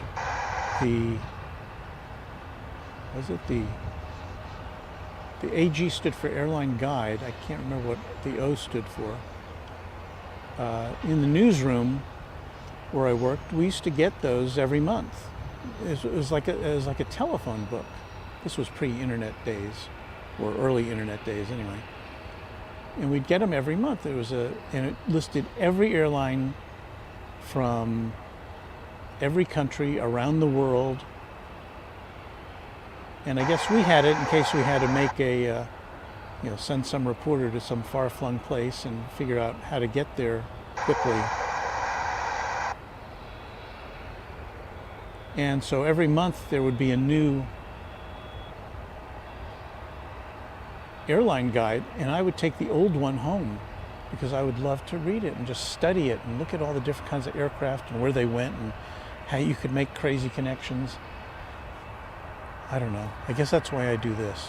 the AG stood for Airline Guide. I can't remember what the O stood for. In the newsroom where I worked, we used to get those every month. It was like a telephone book. This was pre-internet days, or early internet days anyway. And we'd get them every month. And it listed every airline from every country around the world. And I guess we had it in case we had to make send some reporter to some far-flung place and figure out how to get there quickly. And so every month there would be a new airline guide, and I would take the old one home because I would love to read it and just study it and look at all the different kinds of aircraft and where they went and how you could make crazy connections. I don't know. I guess that's why I do this.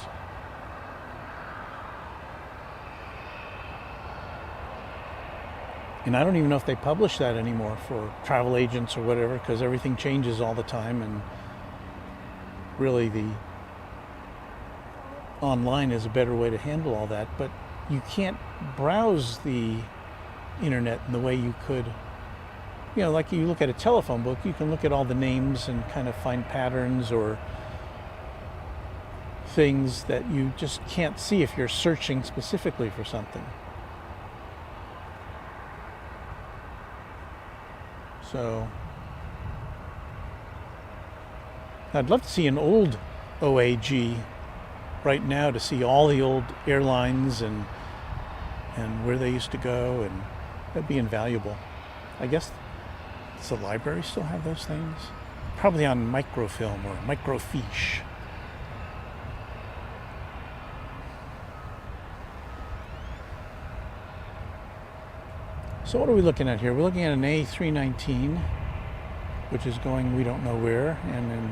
And I don't even know if they publish that anymore for travel agents or whatever, because everything changes all the time, and really the online is a better way to handle all that. But you can't browse the internet in the way you could, like you look at a telephone book, you can look at all the names and kind of find patterns or things that you just can't see if you're searching specifically for something. So I'd love to see an old OAG right now, to see all the old airlines and where they used to go, and that'd be invaluable. I guess, does the library still have those things? Probably on microfilm or microfiche. So what are we looking at here? We're looking at an A319, which is going we don't know where, and then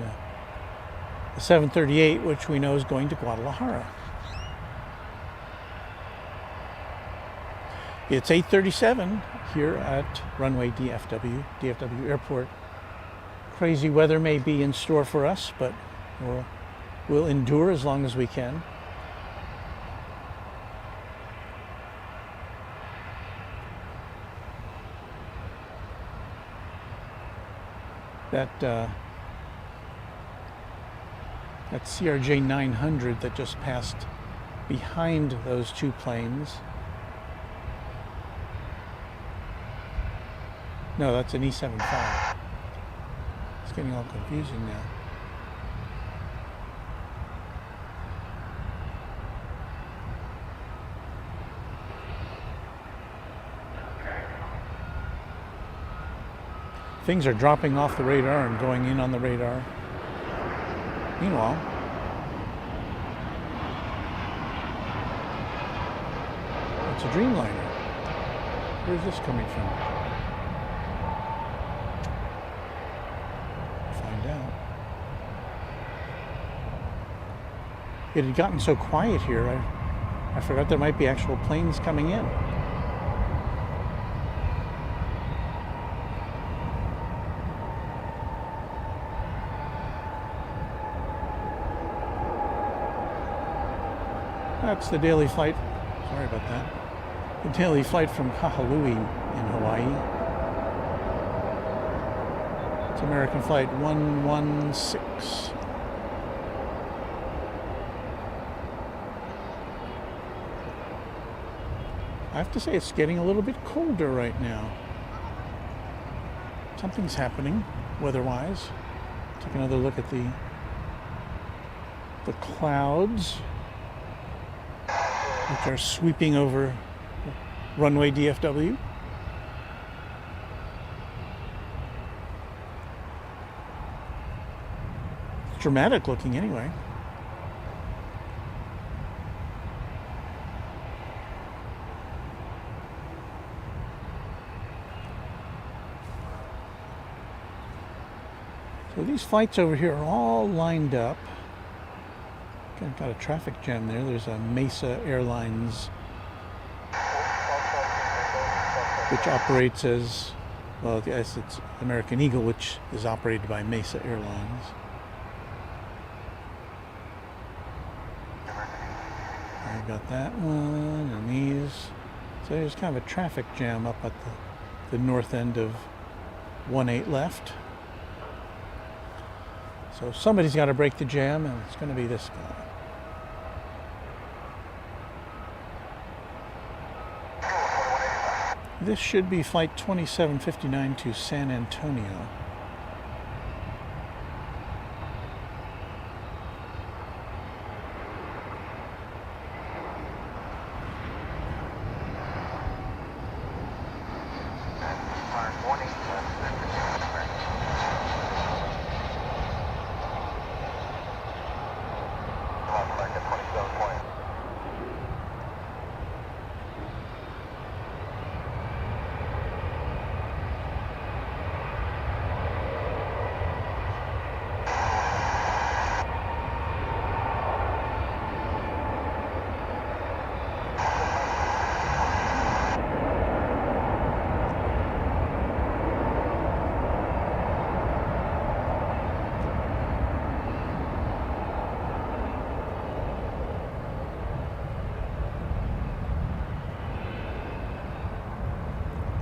the 738, which we know is going to Guadalajara. It's 8:37 here at Runway DFW Airport. Crazy weather may be in store for us, but we'll endure as long as we can. That CRJ 900 that just passed behind those two planes. No, that's an E75. It's getting all confusing now. Things are dropping off the radar and going in on the radar. Meanwhile, it's a Dreamliner. Where's this coming from? Find out. It had gotten so quiet here, I forgot there might be actual planes coming in. That's the daily flight. Sorry about that. The daily flight from Kahului in Hawaii. It's American flight 116. I have to say it's getting a little bit colder right now. Something's happening weather-wise. Take another look at the clouds, which are sweeping over Runway DFW. It's dramatic looking anyway. So these flights over here are all lined up. Got a traffic jam there. There's a Mesa Airlines, which operates as, well, yes, it's American Eagle, which is operated by Mesa Airlines. I got that one, and these. So there's kind of a traffic jam up at the north end of 18 left. So somebody's got to break the jam, and it's going to be this guy. This should be flight 2759 to San Antonio.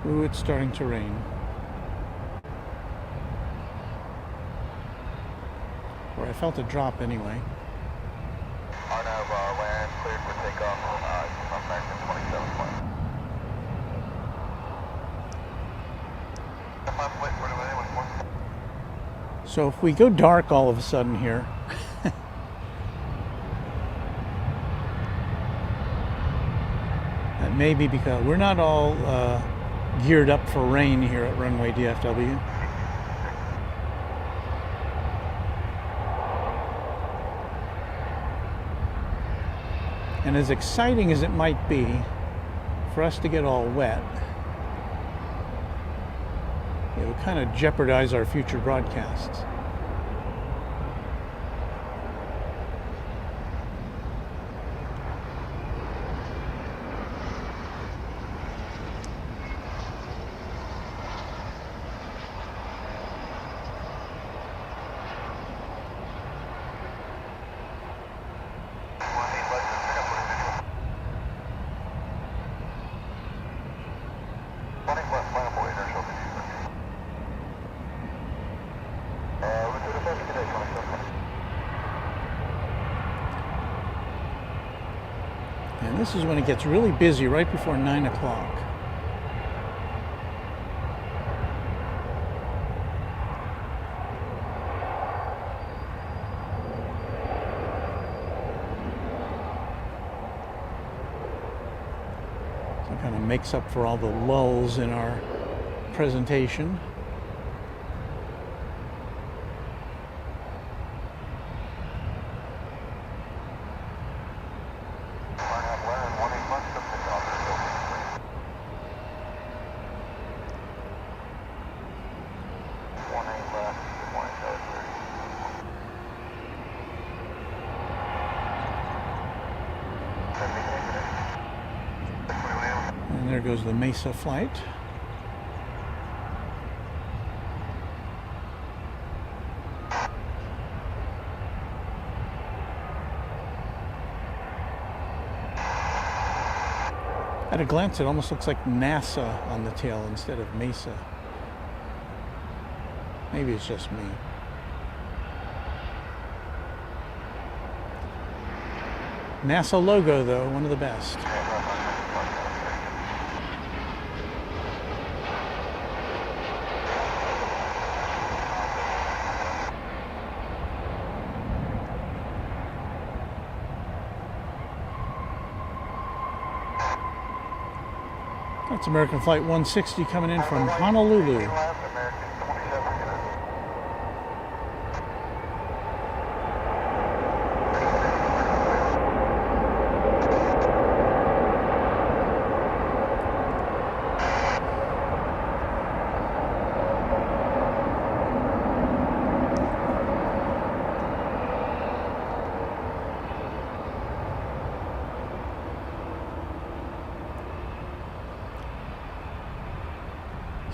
Ooh, it's starting to rain. Or I felt a drop anyway. Arnav, land cleared for takeoff. American 27 flight. So if we go dark all of a sudden here, that may be because we're not all geared up for rain here at Runway DFW. And as exciting as it might be for us to get all wet, it would kind of jeopardize our future broadcasts. And this is when it gets really busy, right before 9 o'clock. So it kind of makes up for all the lulls in our presentation. And there goes the Mesa flight. At a glance, it almost looks like NASA on the tail instead of Mesa. Maybe it's just me. NASA logo, though, one of the best. That's American Flight 160 coming in from Honolulu.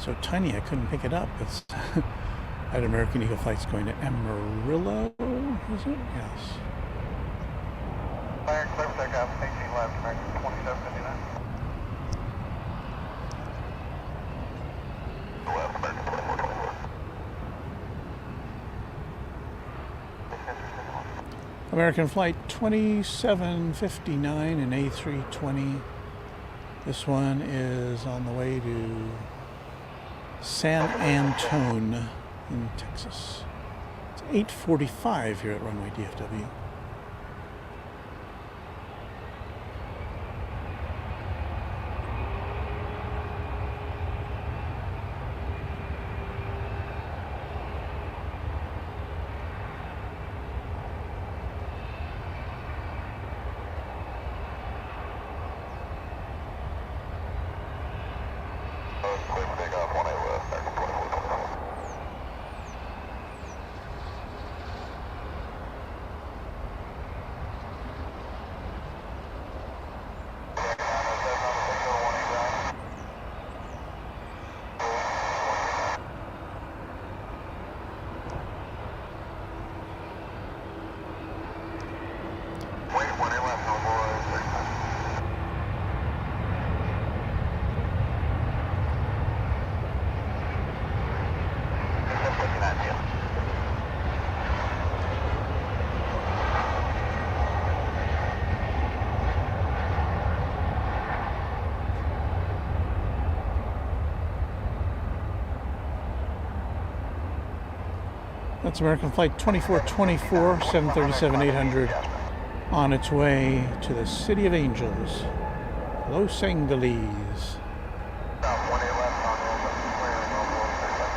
so tiny I couldn't pick it up. It's at American Eagle flights going to Amarillo, is it? Yes. Fire clear for takeoff, 18 left, American 2759. Left, American 2424. American flight 2759 and A320. This one is on the way to San Antone in Texas. It's 8:45 here at Runway DFW. Clear for takeoff, 18 left, American 2424. Wait, 1 left, no more, 39. That's American flight 2424, 737-800, on its way to the City of Angels, Los Angeles. About 1 left, on clear, no more, 35.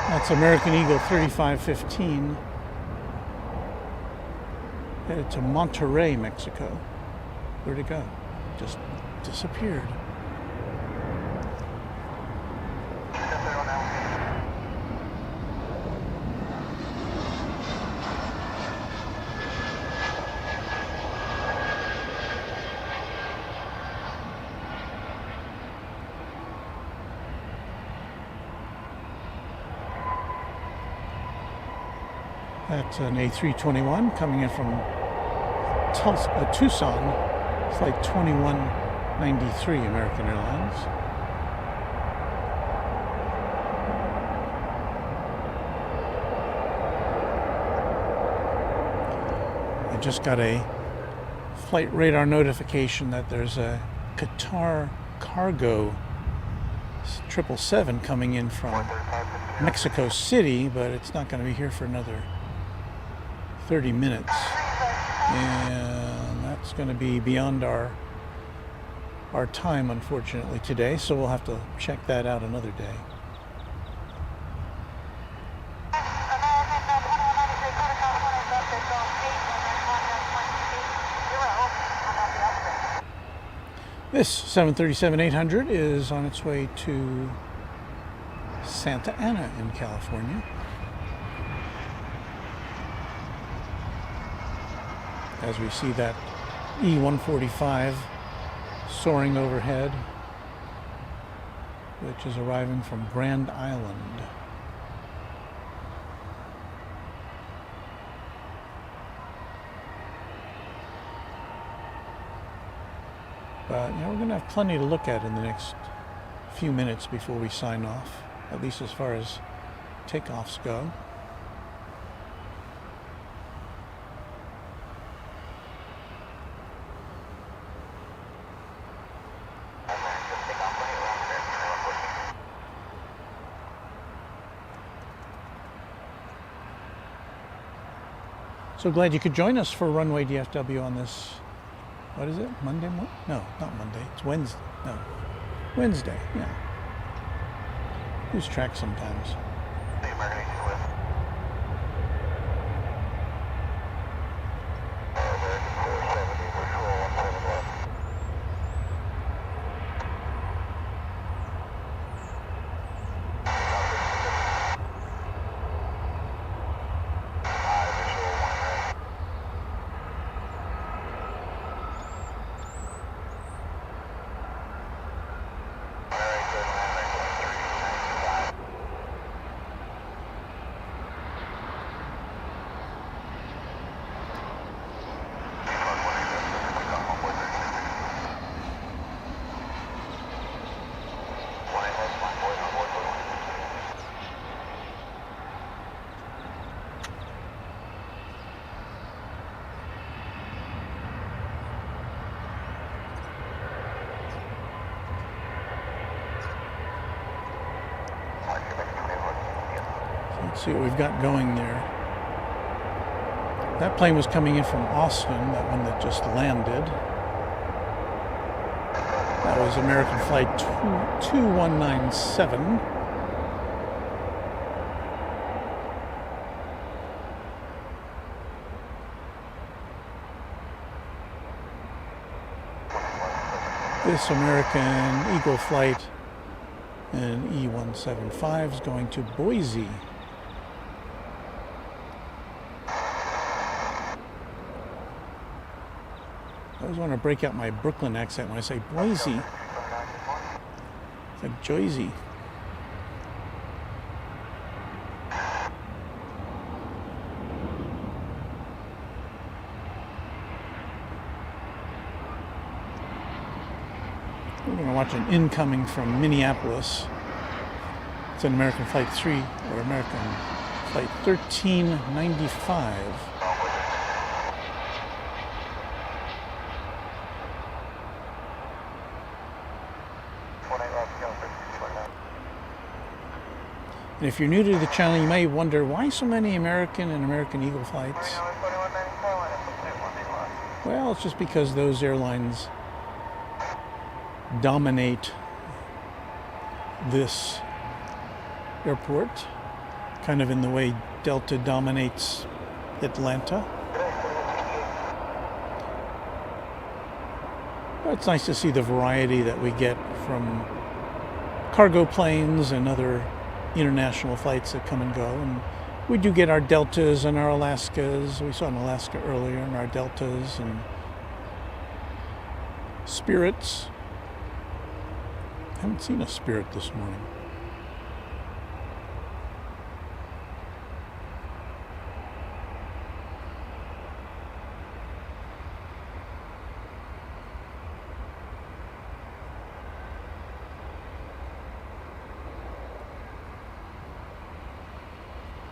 That's American Eagle 3515, headed to Monterrey, Mexico. Where'd it go? Just disappeared. That's an A321 coming in from Tucson, flight 2193, American Airlines. I just got a flight radar notification that there's a Qatar cargo 777 coming in from Mexico City, but it's not going to be here for another 30 minutes, and that's going to be beyond our time, unfortunately, today, so we'll have to check that out another day. This 737-800 is on its way to Santa Ana in California. As we see that E-145 soaring overhead, which is arriving from Grand Island. But we're going to have plenty to look at in the next few minutes before we sign off, at least as far as takeoffs go. So glad you could join us for Runway DFW on this, what is it, Monday? No, not Monday, it's Wednesday. No, Wednesday, yeah. Lose track sometimes. Let's see what we've got going there. That plane was coming in from Austin, that one that just landed. That was American Flight 2197. This American Eagle Flight and E175 is going to Boise. I always want to break out my Brooklyn accent when I say Boise. It's like Joyzy. We're going to watch an incoming from Minneapolis. It's an American Flight 3 or American Flight 1395. And if you're new to the channel, you may wonder why so many American and American Eagle flights. Well, it's just because those airlines dominate this airport, kind of in the way Delta dominates Atlanta. But it's nice to see the variety that we get from cargo planes and other international flights that come and go. And we do get our Deltas and our Alaskas. We saw an Alaska earlier, and our Deltas and Spirits. I haven't seen a Spirit this morning.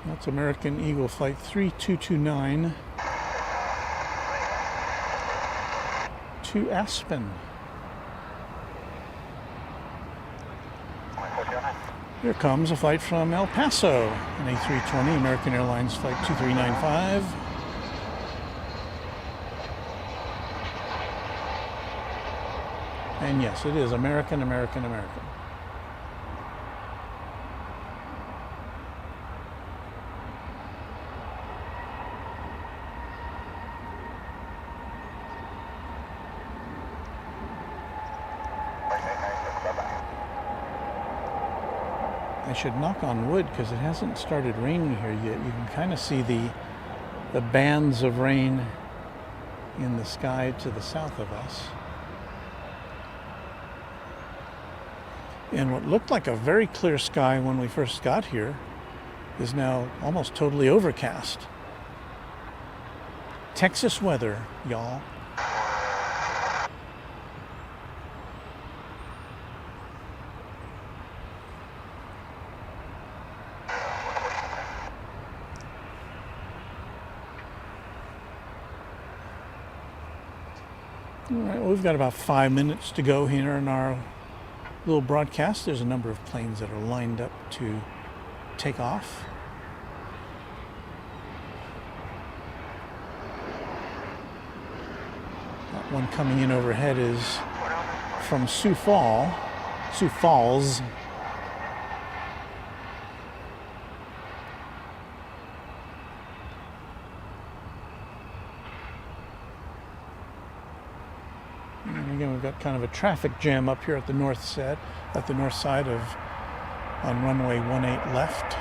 That's American Eagle Flight 3229 to Aspen. Here comes a flight from El Paso, an A320, American Airlines Flight 2395. And yes, it is American, American, American. I should knock on wood because it hasn't started raining here yet. You can kind of see the bands of rain in the sky to the south of us. And what looked like a very clear sky when we first got here is now almost totally overcast. Texas weather, y'all. All right, well, we've got about 5 minutes to go here in our little broadcast. There's a number of planes that are lined up to take off. One coming in overhead is from Sioux Falls. And again, we've got kind of a traffic jam up here at the north side of on runway 18 left.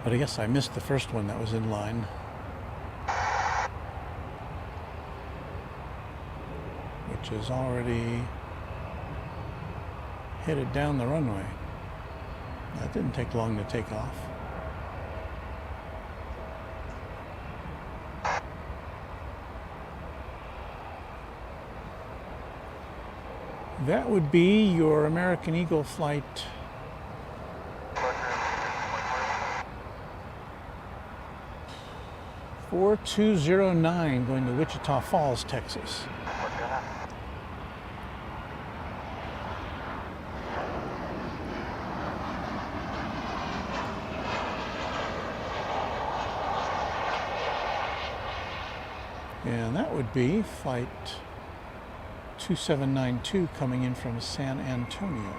But I guess I missed the first one that was in line. Which is already headed down the runway. That didn't take long to take off. That would be your American Eagle flight 4209 going to Wichita Falls, Texas. And that would be flight 2792 coming in from San Antonio.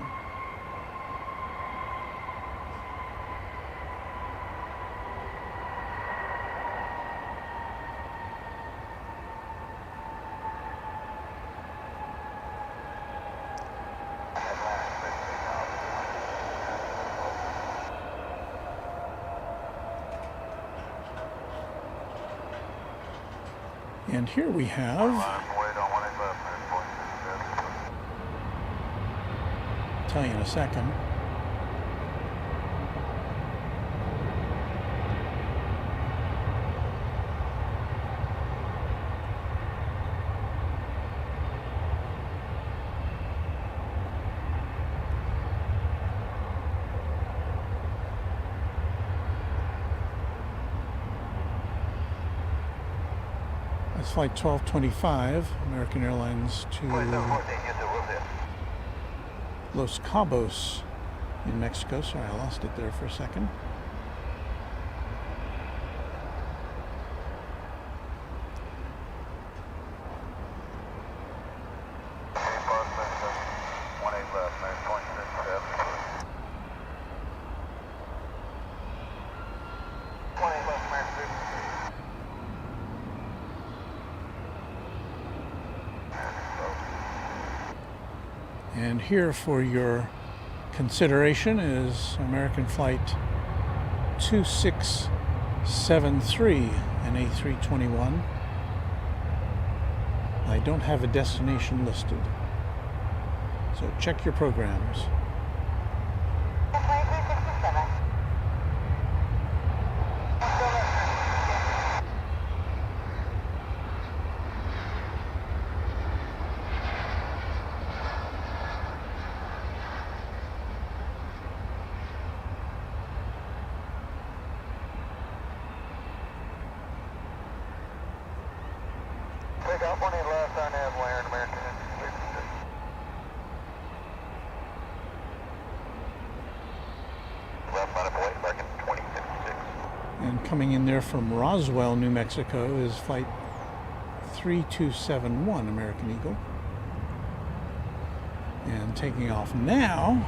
And here we have, I'll tell you in a second, that's flight 1225, American Airlines to Los Cabos in Mexico. Sorry, I lost it there for a second. And here for your consideration is American Flight 2673, an A321. I don't have a destination listed, so check your programs. And coming in there from Roswell, New Mexico is flight 3271, American Eagle. And taking off now,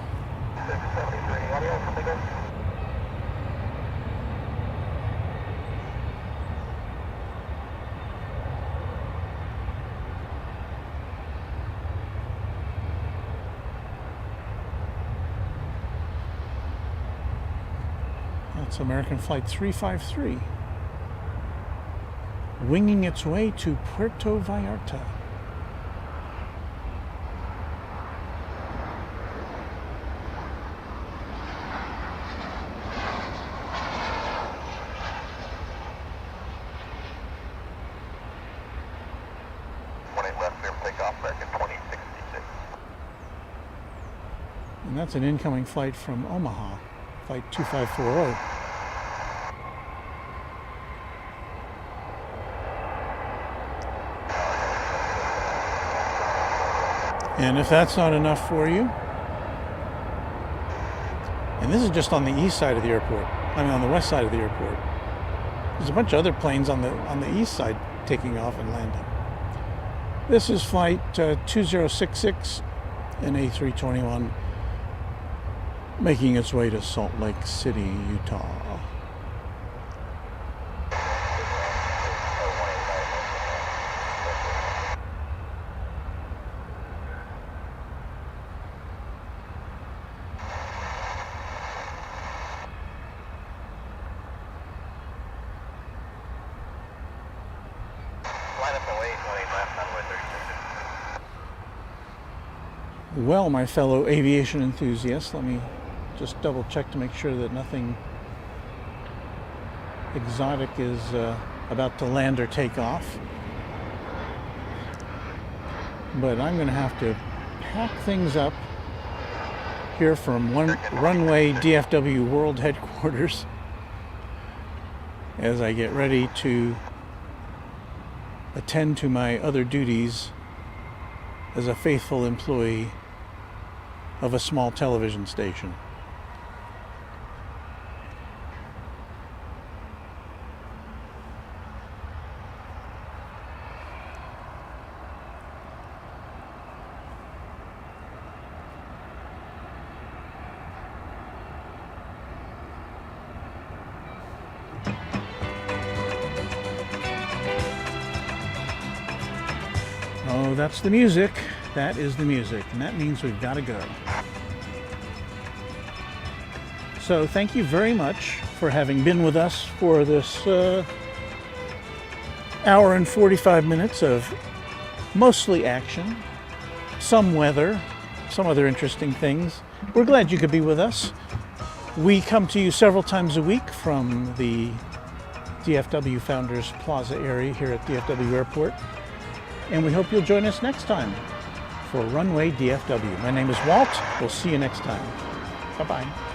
that's American Flight 353, winging its way to Puerto Vallarta. And That's an incoming flight from Omaha, flight 2540. And if that's not enough for you, and this is just on the east side of the airport, on the west side of the airport. There's a bunch of other planes on the east side taking off and landing. This is flight 2066, an A321, making its way to Salt Lake City, Utah. Well, my fellow aviation enthusiasts, let me just double check to make sure that nothing exotic is about to land or take off. But I'm going to have to pack things up here from Runway DFW World Headquarters as I get ready to attend to my other duties as a faithful employee of a small television station. Oh, that's the music. That is the music, and that means we've got to go. So thank you very much for having been with us for this hour and 45 minutes of mostly action, some weather, some other interesting things. We're glad you could be with us. We come to you several times a week from the DFW Founders Plaza area here at DFW Airport, and we hope you'll join us next time for Runway DFW. My name is Walt. We'll see you next time. Bye-bye.